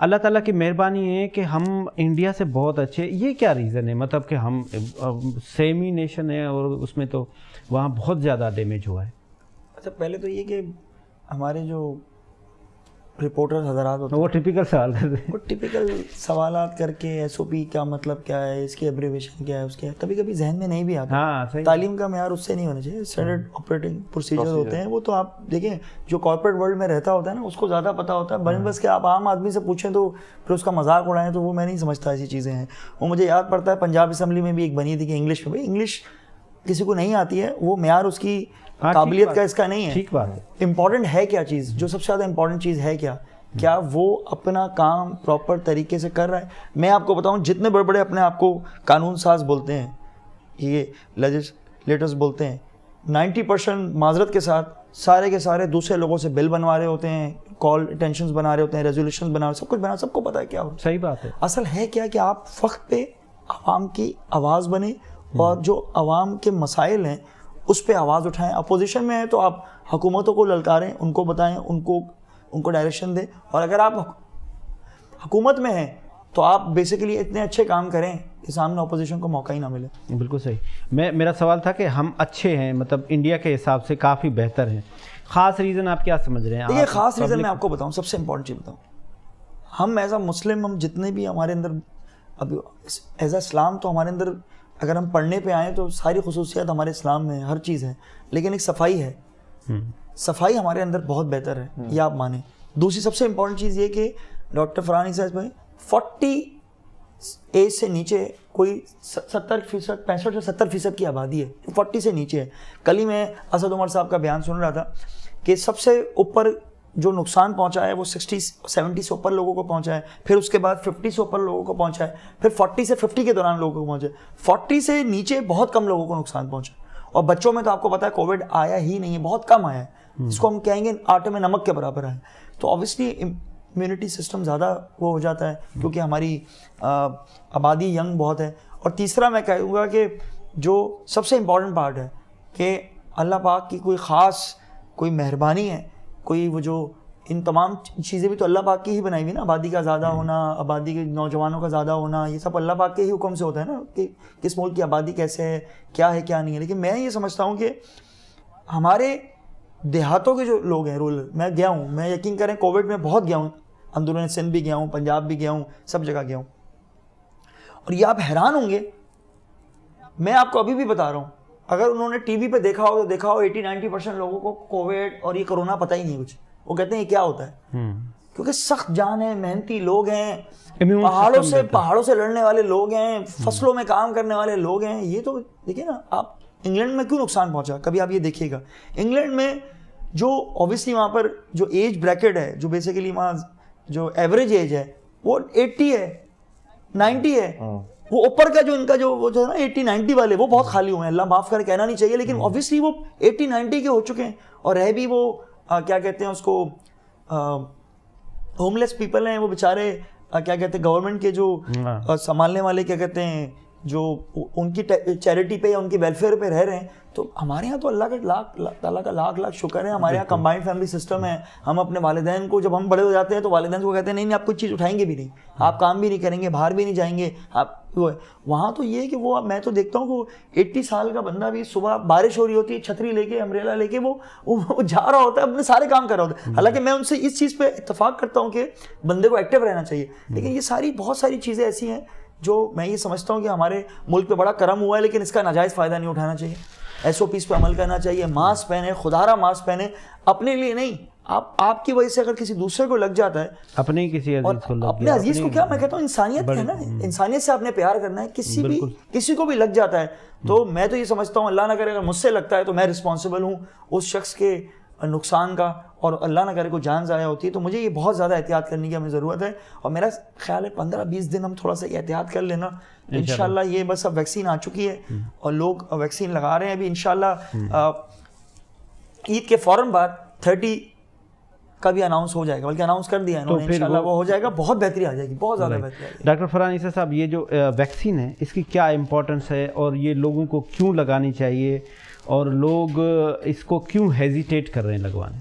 اللہ تعالیٰ کی مہربانی ہے کہ ہم انڈیا سے بہت اچھے. یہ کیا ریزن ہے, مطلب کہ ہم سیم ہی نیشن ہے اور اس میں تو وہاں بہت زیادہ ڈیمیج ہوا ہے؟ اچھا پہلے تو یہ کہ ہمارے جو رپورٹر حضرات ہوتے ہیں وہ ٹپیکل سوال کرتے ہیں, وہ ٹپیکل سوالات کر کے ایس او پی کا مطلب کیا ہے, اس کی ایبریویشن کیا ہے, اس کے کبھی کبھی ذہن میں نہیں بھی آتا. ہاں صحیح. تعلیم کا معیار اس سے نہیں ہونا چاہیے. اسٹینڈرڈ آپریٹنگ پروسیجر ہوتے ہیں, وہ تو آپ دیکھیں جو کارپوریٹ ورلڈ میں رہتا ہوتا ہے نا اس کو زیادہ پتہ ہوتا ہے. بس کہ آپ عام آدمی سے پوچھیں تو پھر اس کا مذاق اڑائیں, تو وہ میں نہیں سمجھتا ایسی چیزیں ہیں. وہ مجھے یاد پڑتا ہے پنجاب اسمبلی میں بھی ایک بنی تھی کہ انگلش میں, بھائی انگلش کسی کو نہیں آتی ہے, وہ معیار اس کی قابلیت کا اس کا نہیں ہے. ٹھیک بات ہے. امپورٹنٹ ہے کیا چیز, جو سب سے زیادہ امپورٹنٹ چیز ہے کیا وہ اپنا کام پراپر طریقے سے کر رہا ہے. میں آپ کو بتاؤں جتنے بڑے بڑے اپنے آپ کو قانون ساز بولتے ہیں, یہ لیجسلیٹرز بولتے ہیں, 90% معذرت کے ساتھ سارے کے سارے دوسرے لوگوں سے بل بنوا رہے ہوتے ہیں, کال اٹینشنز بنا رہے ہوتے ہیں, ریزولوشنز بنا رہے, سب کچھ بنا, سب کو پتہ ہے کیا ہو. صحیح بات ہے. اصل ہے کیا کہ آپ وقت پہ عوام کی آواز بنے اور جو عوام کے مسائل ہیں اس پہ آواز اٹھائیں. اپوزیشن میں ہیں تو آپ حکومتوں کو للکاریں, ان کو بتائیں, ان کو ڈائریکشن دیں. اور اگر آپ حکومت میں ہیں تو آپ بیسیکلی اتنے اچھے کام کریں کہ سامنے اپوزیشن کو موقع ہی نہ ملے. بالکل صحیح. میرا سوال تھا کہ ہم اچھے ہیں, مطلب انڈیا کے حساب سے کافی بہتر ہیں. خاص ریزن آپ کیا سمجھ رہے ہیں؟ دیکھیے خاص ریزن میں آپ کو بتاؤں, سب سے امپورٹنٹ چیز بتاؤں, ہم ایز اے مسلم, ہم جتنے بھی ہمارے اندر اب ایز اے اسلام تو ہمارے اندر اگر ہم پڑھنے پہ آئیں تو ساری خصوصیات ہمارے اسلام میں ہر چیز ہے, لیکن ایک صفائی ہے. صفائی ہمارے اندر بہت بہتر ہے, یہ آپ مانیں. دوسری سب سے امپورٹنٹ چیز یہ کہ ڈاکٹر فرحان عیسیٰ بھائی 40 ایج سے نیچے کوئی 70%, 65 سے 70% کی آبادی ہے, 40 سے نیچے ہے. کل ہی میں اسد عمر صاحب کا بیان سن رہا تھا کہ سب سے اوپر جو نقصان پہنچا ہے وہ 60-70 سے اوپر لوگوں کو پہنچا ہے, پھر اس کے بعد 50 سے اوپر لوگوں کو پہنچا ہے, پھر 40 سے 50 کے دوران لوگوں کو پہنچا ہے. 40 سے نیچے بہت کم لوگوں کو نقصان پہنچا, اور بچوں میں تو آپ کو پتا ہے کووڈ آیا ہی نہیں ہے, بہت کم آیا ہے. اس کو ہم کہیں گے آٹے میں نمک کے برابر آئے. تو آبویسلی امیونٹی سسٹم زیادہ وہ ہو جاتا ہے کیونکہ ہماری آبادی ینگ بہت ہے. اور تیسرا میں کہوں گا کہ جو سب سے امپورٹنٹ پارٹ ہے کہ اللہ پاک کی کوئی خاص کوئی مہربانی ہے, کوئی وہ جو ان تمام چیزیں بھی تو اللہ پاک کی ہی بنائی ہوئی نا, آبادی کا زیادہ ہونا, آبادی کے نوجوانوں کا زیادہ ہونا, یہ سب اللہ پاک کے ہی حکم سے ہوتا ہے نا کہ کس ملک کی آبادی کیسے ہے, کیا ہے کیا نہیں ہے. لیکن میں یہ سمجھتا ہوں کہ ہمارے دیہاتوں کے جو لوگ ہیں رورل, میں گیا ہوں, میں یقین کریں کووڈ میں بہت گیا ہوں, اندرون سندھ بھی گیا ہوں, پنجاب بھی گیا ہوں, سب جگہ گیا ہوں, اور یہ آپ حیران ہوں گے. میں آپ کو ابھی بھی بتا رہا ہوں, اگر انہوں نے ٹی وی پہ دیکھا ہو تو دیکھا ہو 80-90% لوگوں کو کووڈ اور یہ کرونا پتہ ہی نہیں کچھ. وہ کہتے ہیں یہ کیا ہوتا ہے, کیونکہ سخت جان ہے, محنتی لوگ ہیں, پہاڑوں سے لڑنے والے لوگ ہیں, فصلوں میں کام کرنے والے لوگ ہیں. یہ تو دیکھیے نا آپ, انگلینڈ میں کیوں نقصان پہنچا, کبھی آپ یہ دیکھیے گا. انگلینڈ میں جو اوبیسلی وہاں پر جو ایج بریکٹ ہے, جو بیسیکلی وہاں جو ایوریج ایج ہے وہ 80 ہے, 90 ہے. وہ اوپر کا جو ان کا جو ہے نا 80-90 والے, وہ بہت خالی ہوئے ہیں, اللہ معاف کرے کہنا نہیں چاہیے, لیکن اوبیسلی وہ 80-90 کے ہو چکے ہیں. اور رہ بھی وہ کیا کہتے ہیں اس کو, ہوم لیس پیپل ہیں, وہ بیچارے کیا کہتے ہیں گورنمنٹ کے جو سنبھالنے والے کیا کہتے ہیں جو ان کی چیریٹی پہ یا ان کی ویلفیئر پہ رہ رہے ہیں. تو ہمارے یہاں تو اللہ کا لاکھ شکر ہے, ہمارے یہاں کمبائنڈ فیملی سسٹم ہے. ہم اپنے والدین کو جب ہم بڑے ہو جاتے ہیں تو والدین کو کہتے ہیں نہیں آپ کچھ چیز اٹھائیں گے بھی نہیں, آپ کام بھی نہیں کریں گے, باہر بھی نہیں جائیں گے آپ. وہاں تو یہ کہ وہ میں تو دیکھتا ہوں کہ 80 سال کا بندہ بھی صبح بارش ہو رہی ہوتی ہے, چھتری لے کے امبریلا لے کے وہ جا رہا ہوتا ہے, اپنے سارے کام کر رہا ہوتا ہے. حالانکہ میں ان سے اس چیز پہ اتفاق کرتا ہوں کہ بندے کو ایکٹیو رہنا چاہیے, لیکن یہ بہت ساری چیزیں ایسی ہیں جو میں یہ سمجھتا ہوں کہ ہمارے ملک پہ بڑا کرم ہوا ہے, لیکن اس کا ناجائز فائدہ نہیں اٹھانا چاہیے. ایس او پیز پہ عمل کرنا چاہیے, ماسک پہنے, خدارہ ماسک پہنے, اپنے لیے نہیں, آپ کی وجہ سے اگر کسی دوسرے کو لگ جاتا ہے, اپنے کسی عزیز کو لگ اپنے عزیز کو, کیا میں کہتا ہوں انسانیت ہے نا, انسانیت سے آپ نے پیار کرنا ہے. کسی کو بھی لگ جاتا ہے تو میں تو یہ سمجھتا ہوں اللہ نہ کرے اگر مجھ سے لگتا ہے تو میں رسپانسبل ہوں اس شخص کے نقصان کا, اور اللہ نہ کرے کو جان ضائع ہوتی ہے تو مجھے یہ بہت زیادہ احتیاط کرنے کی ہمیں ضرورت ہے. اور میرا خیال ہے 15-20 دن ہم تھوڑا سا احتیاط کر لینا انشاءاللہ. یہ بس اب ویکسین آ چکی ہے اور لوگ ویکسین لگا رہے ہیں ابھی. انشاءاللہ عید کے فوراً بعد 30 کا بھی اناؤنس ہو جائے گا, بلکہ اناؤنس کر دیا ہے انشاءاللہ, وہ ہو جائے گا, بہت بہتری آ جائے گی, بہت زیادہ بہتری آ جائے گی. ڈاکٹر فرحان عیسیٰ صاحب, یہ جو ویکسین ہے اس کی کیا امپورٹنس ہے اور یہ لوگوں کو کیوں لگانی چاہیے اور لوگ اس کو کیوں ہیزیٹیٹ کر رہے ہیں لگوانے؟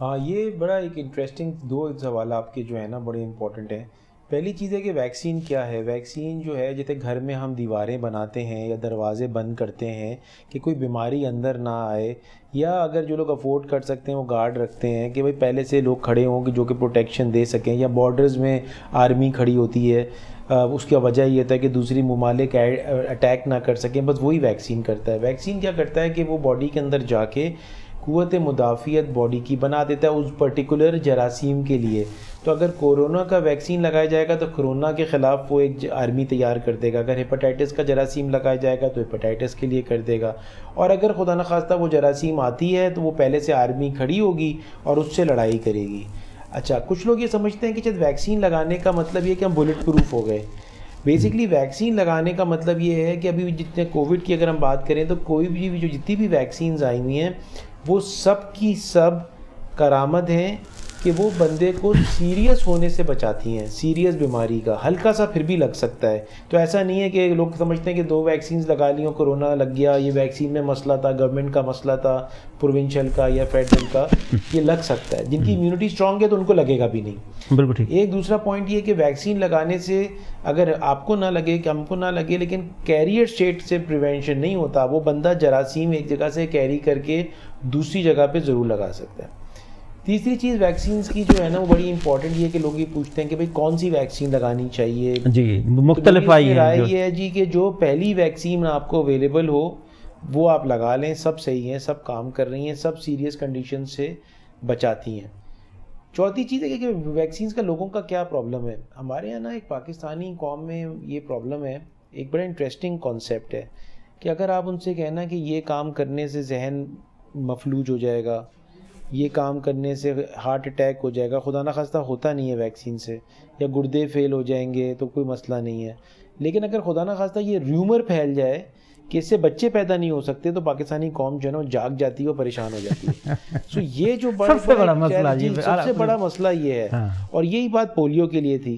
ہاں یہ بڑا ایک انٹرسٹنگ 2 سوال آپ کے جو ہے نا بڑے امپورٹنٹ ہیں. پہلی چیز ہے کہ ویکسین کیا ہے. ویکسین جو ہے جیسے گھر میں ہم دیواریں بناتے ہیں یا دروازے بند کرتے ہیں کہ کوئی بیماری اندر نہ آئے, یا اگر جو لوگ افورڈ کر سکتے ہیں وہ گارڈ رکھتے ہیں کہ بھائی پہلے سے لوگ کھڑے ہوں کہ جو کہ پروٹیکشن دے سکیں, یا بارڈرز میں آرمی کھڑی ہوتی ہے, اس کا وجہ یہ تھا کہ دوسری ممالک اٹیک نہ کر سکیں, بس وہی ویکسین کرتا ہے. ویکسین کیا کرتا ہے کہ وہ باڈی کے اندر جا کے قوت مدافعت باڈی کی بنا دیتا ہے اس پرٹیکولر جراثیم کے لیے. تو اگر کورونا کا ویکسین لگایا جائے گا تو کورونا کے خلاف وہ ایک آرمی تیار کر دے گا. اگر ہیپاٹائٹس کا جراثیم لگایا جائے گا تو ہیپاٹائٹس کے لیے کر دے گا. اور اگر خدا نخواستہ وہ جراثیم آتی ہے تو وہ پہلے سے آرمی کھڑی ہوگی اور اس سے لڑائی کرے گی. اچھا, کچھ لوگ یہ سمجھتے ہیں کہ جب ویکسین لگانے کا مطلب یہ کہ ہم بلٹ پروف ہو گئے. بیسکلی ویکسین لگانے کا مطلب یہ ہے کہ ابھی جتنے کووڈ کی اگر ہم بات کریں تو کوئی بھی جو جتنی بھی ویکسینز آئی ہوئی ہیں وہ سب کی سب کارآمد ہیں کہ وہ بندے کو سیریس ہونے سے بچاتی ہیں, سیریس بیماری کا. ہلکا سا پھر بھی لگ سکتا ہے. تو ایسا نہیں ہے کہ لوگ سمجھتے ہیں کہ 2 ویکسینز لگا لی ہوں کورونا لگ گیا, یہ ویکسین میں مسئلہ تھا, گورنمنٹ کا مسئلہ تھا, پروونشل کا یا فیڈرل کا. یہ لگ سکتا ہے. جن کی امیونٹی اسٹرانگ ہے تو ان کو لگے گا بھی نہیں. بالکل ٹھیک. ایک دوسرا پوائنٹ یہ کہ ویکسین لگانے سے اگر آپ کو نہ لگے کہ ہم کو نہ لگے, لیکن کیریئر اسٹیٹ سے پریونشن نہیں ہوتا. وہ بندہ جراثیم ایک جگہ سے کیری کر کے دوسری جگہ پہ ضرور لگا سکتا ہے. تیسری چیز ویکسینز کی جو ہے نا وہ بڑی امپورٹنٹ یہ ہے کہ لوگ یہ پوچھتے ہیں کہ بھئی کون سی ویکسین لگانی چاہیے. جی مختلف آئی ہے. رائے یہ ہے جی کہ جو پہلی ویکسین آپ کو اویلیبل ہو وہ آپ لگا لیں. سب صحیح ہیں, سب کام کر رہی ہیں, سب سیریس کنڈیشن سے بچاتی ہیں. چوتھی چیز ہے کہ ویکسینز کا لوگوں کا کیا پرابلم ہے. ہمارے یہاں نا ایک پاکستانی قوم میں یہ پرابلم ہے, ایک بڑا انٹرسٹنگ کانسیپٹ ہے کہ اگر آپ ان سے کہنا کہ یہ کام کرنے سے ذہن مفلوج ہو جائے گا, یہ کام کرنے سے ہارٹ اٹیک ہو جائے گا, خدا نخواستہ ہوتا نہیں ہے ویکسین سے, یا گردے فیل ہو جائیں گے تو کوئی مسئلہ نہیں ہے. لیکن اگر خدا نخواستہ یہ ریومر پھیل جائے کہ اس سے بچے پیدا نہیں ہو سکتے تو پاکستانی قوم جو ہے نا جاگ جاتی ہے اور پریشان ہو جاتی ہے. سو یہ جو سب سے بڑا مسئلہ یہ ہے. اور یہی بات پولیو کے لیے تھی.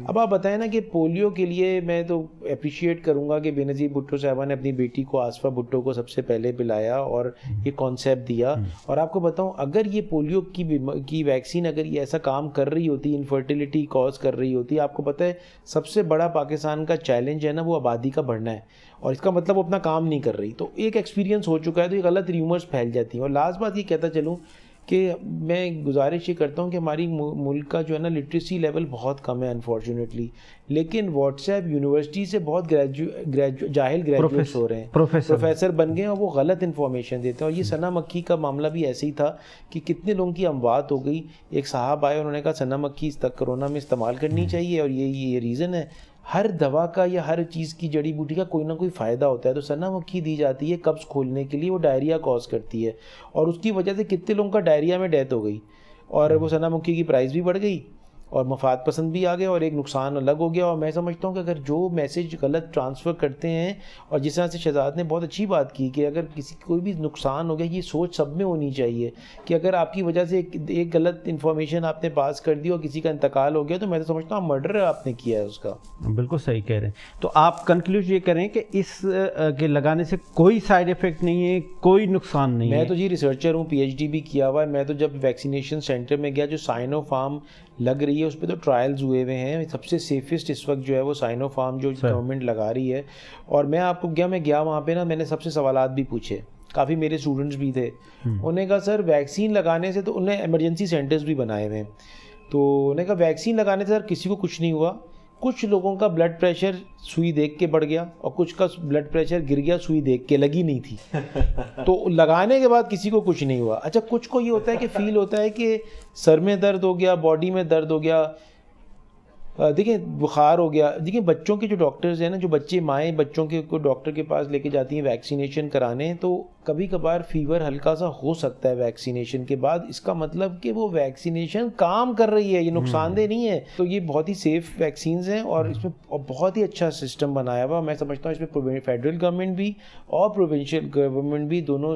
اب آپ بتائیں نا کہ پولیو کے لیے میں تو اپریشیٹ کروں گا کہ بے نظیر بھٹو صاحبہ نے اپنی بیٹی کو آصفہ بھٹو کو سب سے پہلے پلایا اور یہ کانسیپٹ دیا. اور آپ کو بتاؤں اگر یہ پولیو کی ویکسین اگر یہ ایسا کام کر رہی ہوتی, انفرٹیلیٹی کاز کر رہی ہوتی, آپ کو پتہ ہے سب سے بڑا پاکستان کا چیلنج ہے نا وہ آبادی کا بڑھنا ہے, اور اس کا مطلب وہ اپنا کام نہیں کر رری. تو ایک ایکسپیرینس ہو چکا ہے تو یہ غلط ریومرز پھیل جاتی ہیں. اور لاسٹ بات یہ کہتا چلوں کہ میں گزارش یہ کرتا ہوں کہ ہماری ملک کا جو ہے نا لٹریسی لیول بہت کم ہے انفارچونیٹلی, لیکن واٹس ایپ یونیورسٹی سے بہت جاہل گریجویٹس ہو رہے ہیں, پروفیسر بن گئے اور وہ غلط انفارمیشن دیتے ہیں. اور یہ ثنا مکھی کا معاملہ بھی ایسے ہی تھا کہ کتنے لوگوں کی اموات ہو گئی. ایک صاحب آئے, انہوں نے کہا ثنا مکھی کرونا میں استعمال کرنی چاہیے, اور یہ ریزن ہے. ہر دوا کا یا ہر چیز کی جڑی بوٹی کا کوئی نہ کوئی فائدہ ہوتا ہے. تو ثنا مکھی دی جاتی ہے قبض کھولنے کے لیے, وہ ڈائریا کاز کرتی ہے, اور اس کی وجہ سے کتنے لوگوں کا ڈائریا میں ڈیتھ ہو گئی, اور وہ ثنا مکھی کی پرائز بھی بڑھ گئی, اور مفاد پسند بھی آ گئے, اور ایک نقصان الگ ہو گیا. اور میں سمجھتا ہوں کہ اگر جو میسیج غلط ٹرانسفر کرتے ہیں, اور جس طرح سے شہزاد نے بہت اچھی بات کی کہ اگر کسی کوئی بھی نقصان ہو گیا, یہ سوچ سب میں ہونی چاہیے کہ اگر آپ کی وجہ سے ایک غلط انفارمیشن آپ نے پاس کر دی اور کسی کا انتقال ہو گیا تو میں تو سمجھتا ہوں مرڈر آپ نے کیا ہے اس کا. بالکل صحیح کہہ رہے ہیں. تو آپ کنکلوژ یہ کریں کہ اس کے لگانے سے کوئی سائیڈ افیکٹ نہیں ہے, کوئی نقصان نہیں ہے. میں تو جی ریسرچر ہوں, پی ایچ ڈی بھی کیا ہوا ہے. میں تو جب ویکسینیشن سینٹر میں گیا, جو سائنو فارم لگ رہی ہے اس پہ تو ٹرائلز ہوئے ہوئے ہیں. سب سے سیفسٹ اس وقت جو ہے وہ سائنو فارم جو گورنمنٹ لگا رہی ہے. اور میں آپ کو میں گیا وہاں پہ نا, میں نے سب سے سوالات بھی پوچھے, کافی میرے اسٹوڈنٹس بھی تھے. انہوں نے کہا سر ویکسین لگانے سے, تو انہیں ایمرجنسی سینٹرز بھی بنائے ہوئے ہیں, تو انہوں نے کہا ویکسین لگانے سے سر کسی کو کچھ نہیں ہوا. کچھ لوگوں کا بلڈ پریشر سوئی دیکھ کے بڑھ گیا, اور کچھ کا بلڈ پریشر گر گیا, سوئی دیکھ کے لگی نہیں تھی. تو لگانے کے بعد کسی کو کچھ نہیں ہوا. اچھا, کچھ کو یہ ہوتا ہے کہ فیل ہوتا ہے کہ سر میں درد ہو گیا, باڈی میں درد ہو گیا, دیکھیں بخار ہو گیا. دیکھیں بچوں کے جو ڈاکٹرز ہیں نا, جو بچے مائیں بچوں کے کو ڈاکٹر کے پاس لے کے جاتی ہیں ویکسینیشن کرانے, تو کبھی کبھار فیور ہلکا سا ہو سکتا ہے ویکسینیشن کے بعد. اس کا مطلب کہ وہ ویکسینیشن کام کر رہی ہے, یہ نقصان دہ نہیں ہے. تو یہ بہت ہی سیف ویکسینز ہیں, اور اس میں بہت ہی اچھا سسٹم بنایا ہوا. میں سمجھتا ہوں اس میں فیڈرل گورنمنٹ بھی اور پروونشل گورنمنٹ بھی دونوں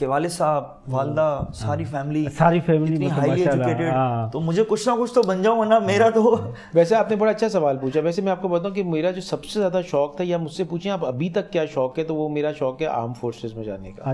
کہ والد صاحب، والدہ، ساری فیملی اتنی ہائی ایجوکیٹڈ، تو مجھے کچھ نہ کچھ تو بن جاؤں ورنہ میرا تو. ویسے آپ نے بڑا اچھا سوال پوچھا. ویسے میں آپ کو بتاؤں کہ میرا جو سب سے زیادہ شوق تھا، یا مجھ سے پوچھیں آپ ابھی تک کیا شوق ہے، تو وہ میرا شوق ہے آرم فورسز میں جانے کا.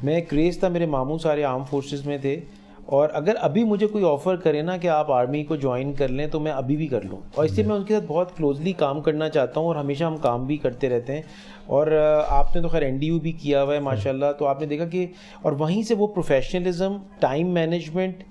میں کریز تھا، میرے ماموں سارے آرم فورسز میں تھے، اور اگر ابھی مجھے کوئی آفر کرے نا کہ آپ آرمی کو جوائن کر لیں تو میں ابھی بھی کر لوں. اور اس لیے میں ان کے ساتھ بہت کلوزلی کام کرنا چاہتا ہوں، اور ہمیشہ ہم کام بھی کرتے رہتے ہیں. اور آپ نے تو خیر NDU بھی کیا ہوا ہے ماشاء اللہ، تو آپ نے دیکھا کہ اور وہیں سے وہ پروفیشنلزم، ٹائم مینجمنٹ،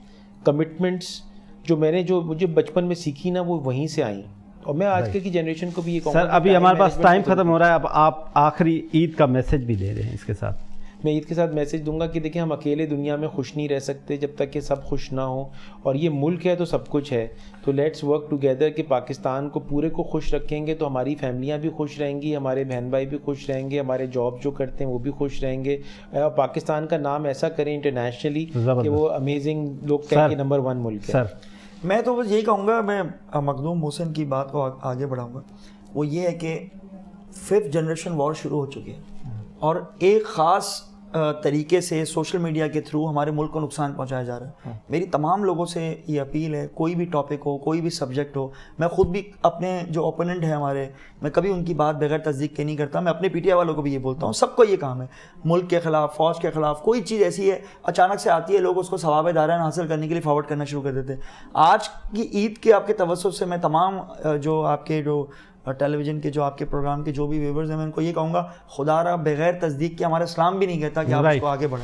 کمٹمنٹس جو مجھے بچپن میں سیکھی نا، وہ وہیں سے آئیں. اور میں آج کل کی جنریشن کو بھی یہ کہوں گا، سر ابھی ہمارے پاس ٹائم ختم ہو رہا ہے، اب آپ آخری عید کا میسج بھی دے رہے ہیں اس کے ساتھ. میں عید کے ساتھ میسج دوں گا کہ دیکھیں ہم اکیلے دنیا میں خوش نہیں رہ سکتے جب تک کہ سب خوش نہ ہوں، اور یہ ملک ہے تو سب کچھ ہے. تو لیٹس ورک ٹوگیدر کہ پاکستان کو پورے کو خوش رکھیں گے تو ہماری فیملیاں بھی خوش رہیں گی، ہمارے بہن بھائی بھی خوش رہیں گے، ہمارے جاب جو کرتے ہیں وہ بھی خوش رہیں گے. پاکستان کا نام ایسا کریں انٹرنیشنلی کہ وہ امیزنگ لوگ کہیں کہ نمبر 1 ملک ہے. سر میں تو بس یہی کہوں گا، میں مخدوم محسن کی بات کو آگے بڑھاؤں گا. وہ یہ ہے کہ 5th جنریشن وار شروع ہو چکی ہے، اور ایک خاص طریقے سے سوشل میڈیا کے تھرو ہمارے ملک کو نقصان پہنچایا جا رہا ہے. میری تمام لوگوں سے یہ اپیل ہے، کوئی بھی ٹاپک ہو، کوئی بھی سبجیکٹ ہو، میں خود بھی اپنے جو اوپوننٹ ہیں ہمارے، میں کبھی ان کی بات بغیر تصدیق کے نہیں کرتا. میں اپنے PTI والوں کو بھی یہ بولتا ہوں، سب کو یہ کام ہے، ملک کے خلاف، فوج کے خلاف کوئی چیز ایسی ہے اچانک سے آتی ہے، لوگ اس کو ثواب دارین حاصل کرنے کے لیے فارورڈ کرنا شروع کر دیتے ہیں. آج کی عید کے آپ کے توسط سے میں تمام جو آپ کے جو ٹیلی ویژن کے جو آپ کے پروگرام کے جو بھی ویورز ہیں، میں ان کو یہ کہوں گا، خدا را بغیر تصدیق کے ہمارا اسلام بھی نہیں کہتا کہ آپ اس کو آگے بڑھیں.